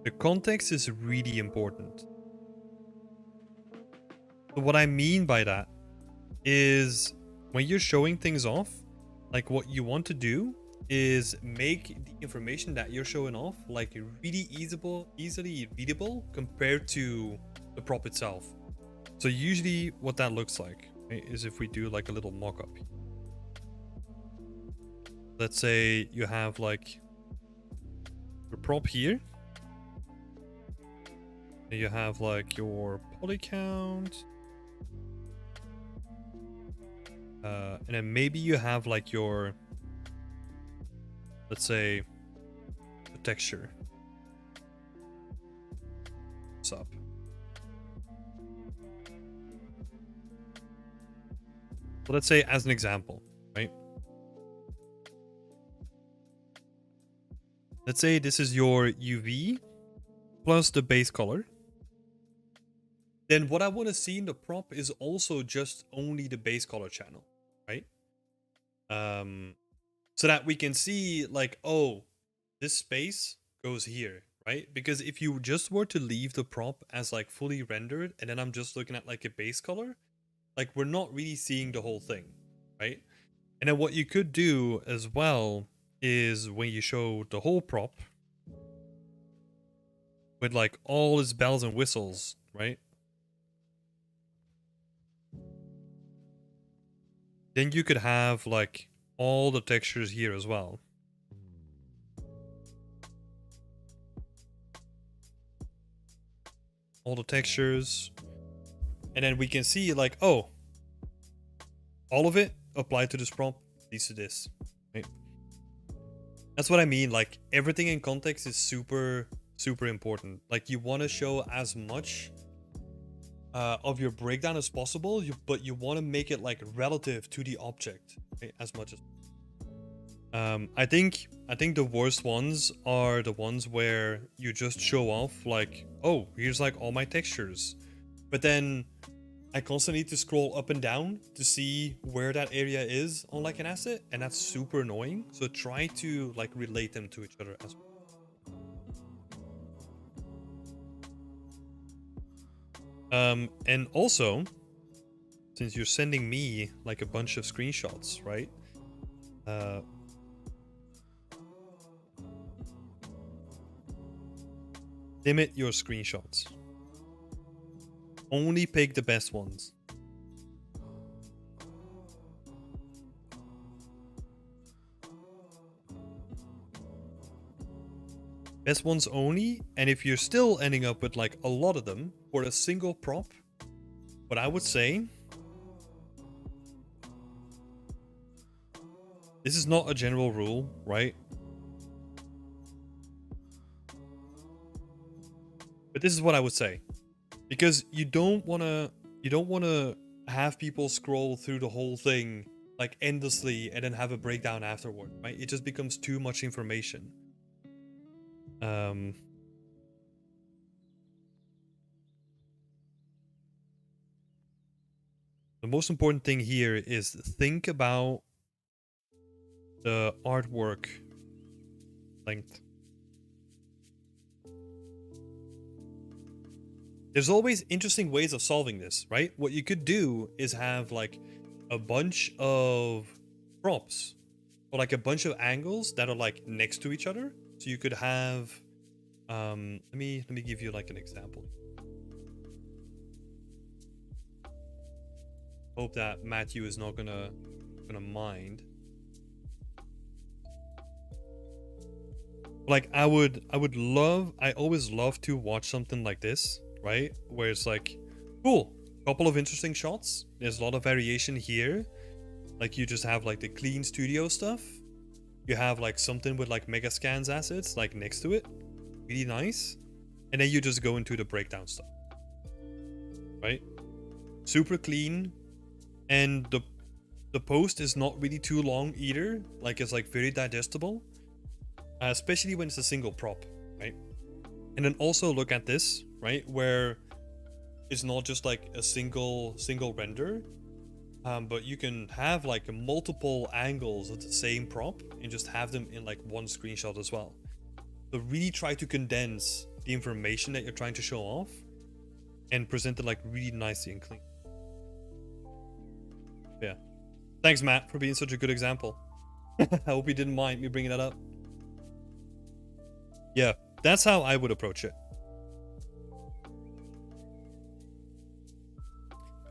the context is really important. So what I mean by that is when you're showing things off, like what you want to do is make the information that you're showing off like really easily readable compared to the prop itself. So usually what that looks like, right, is if we do like a little mock-up. Let's say you have like your prop here. And you have like your poly count. And then maybe you have like your, let's say, the texture. Sub. So let's say as an example, right? Let's say this is your UV plus the base color. Then what I want to see in the prop is also just only the base color channel, right? So that we can see like, oh, this space goes here, right? Because if you just were to leave the prop as like fully rendered and then I'm just looking at like a base color, like we're not really seeing the whole thing, right? And then what you could do as well is when you show the whole prop with like all its bells and whistles, right? Then you could have like all the textures here as well. All the textures. And then we can see like, oh, all of it applied to this prop leads to this, right? That's what I mean. Like everything in context is super important. Like you want to show as much of your breakdown as possible, but you want to make it like relative to the object, right? As much as I think the worst ones are the ones where you just show off like, oh, here's like all my textures, but then I constantly need to scroll up and down to see where that area is on like an asset, and that's super annoying. So try to like relate them to each other as well. And also, since you're sending me like a bunch of screenshots, right? Limit your screenshots. Only pick the best ones. Best ones only, and if you're still ending up with like a lot of them for a single prop, what I would say, this is not a general rule, right? But this is what I would say, because you don't want to have people scroll through the whole thing like endlessly and then have a breakdown afterward, right? It just becomes too much information. The most important thing here is think about the artwork length. There's always interesting ways of solving this, right? What you could do is have like a bunch of props or like a bunch of angles that are like next to each other. So you could have, let me give you like an example. Hope that Matthew is not gonna mind. Like I always love to watch something like this, right? Where it's like, cool, couple of interesting shots. There's a lot of variation here. Like you just have like the clean studio stuff. You have like something with like Megascans assets like next to it. Really nice. And then you just go into the breakdown stuff. Right? Super clean. And the post is not really too long either. Like it's like very digestible. Especially when it's a single prop, right? And then also look at this, right? Where it's not just like a single render. But you can have like multiple angles of the same prop and just have them in like one screenshot as well. So really try to condense the information that you're trying to show off and present it like really nicely and clean. Yeah. Thanks, Matt, for being such a good example. I hope you didn't mind me bringing that up. Yeah, that's how I would approach it.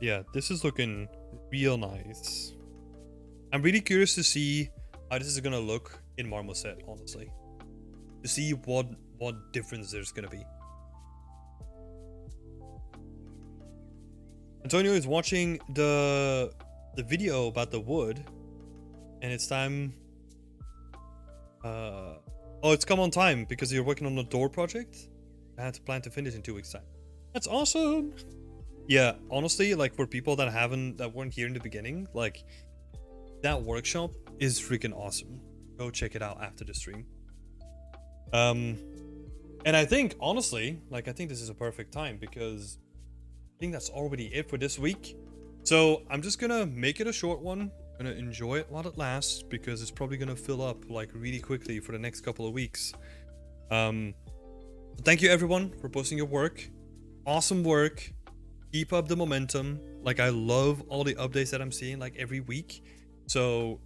Yeah, this is looking real nice. I'm really curious to see how this is gonna look in Marmoset, honestly. To see what difference there's gonna be. Antonio is watching the video about the wood, and it's time. Oh, it's come on time because you're working on the door project. I had to plan to finish in 2 weeks' time. That's awesome. Yeah, honestly, like for people that weren't here in the beginning, like that workshop is freaking awesome. Go check it out after the stream. And I think honestly, like I think this is a perfect time because I think that's already it for this week. So I'm just gonna make it a short one. I'm gonna enjoy it while it lasts because it's probably gonna fill up like really quickly for the next couple of weeks. Thank you everyone for posting your work. Awesome work. Keep up the momentum. Like I love all the updates that I'm seeing like every week. So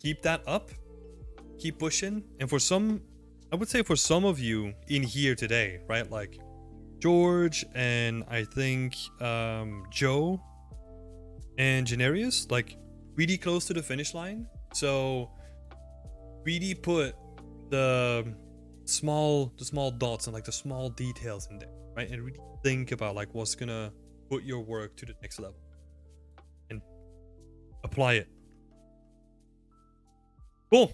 keep that up. Keep pushing. And for some, I would say for some of you in here today, right? Like George and I think Joe and Generius, like really close to the finish line. So really put the small dots and like the small details in there, right? And really think about like what's gonna put your work to the next level and apply it. Cool.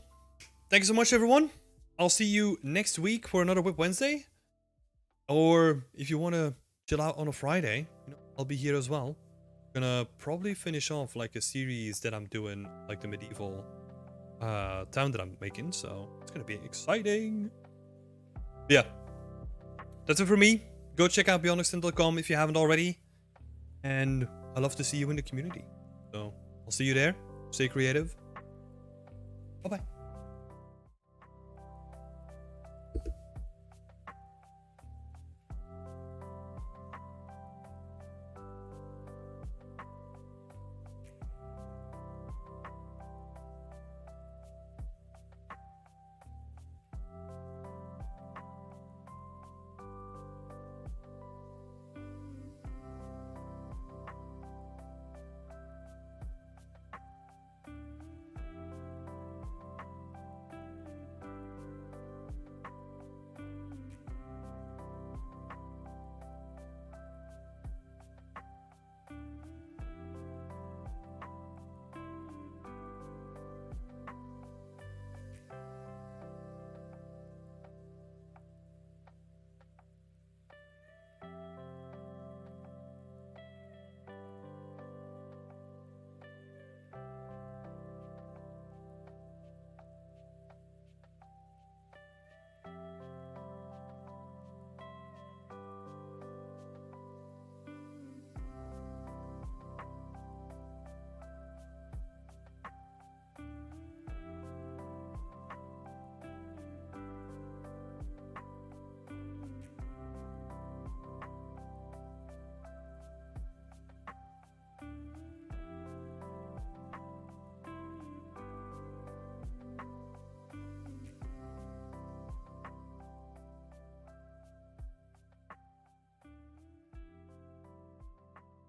Thank you so much, everyone. I'll see you next week for another WIP Wednesday. Or if you want to chill out on a Friday, you know, I'll be here as well. Gonna probably finish off like a series that I'm doing, like the medieval town that I'm making. So it's gonna be exciting. Yeah, that's it for me. Go check out beyondextend.com if you haven't already. And I'd love to see you in the community. So I'll see you there. Stay creative. Bye-bye.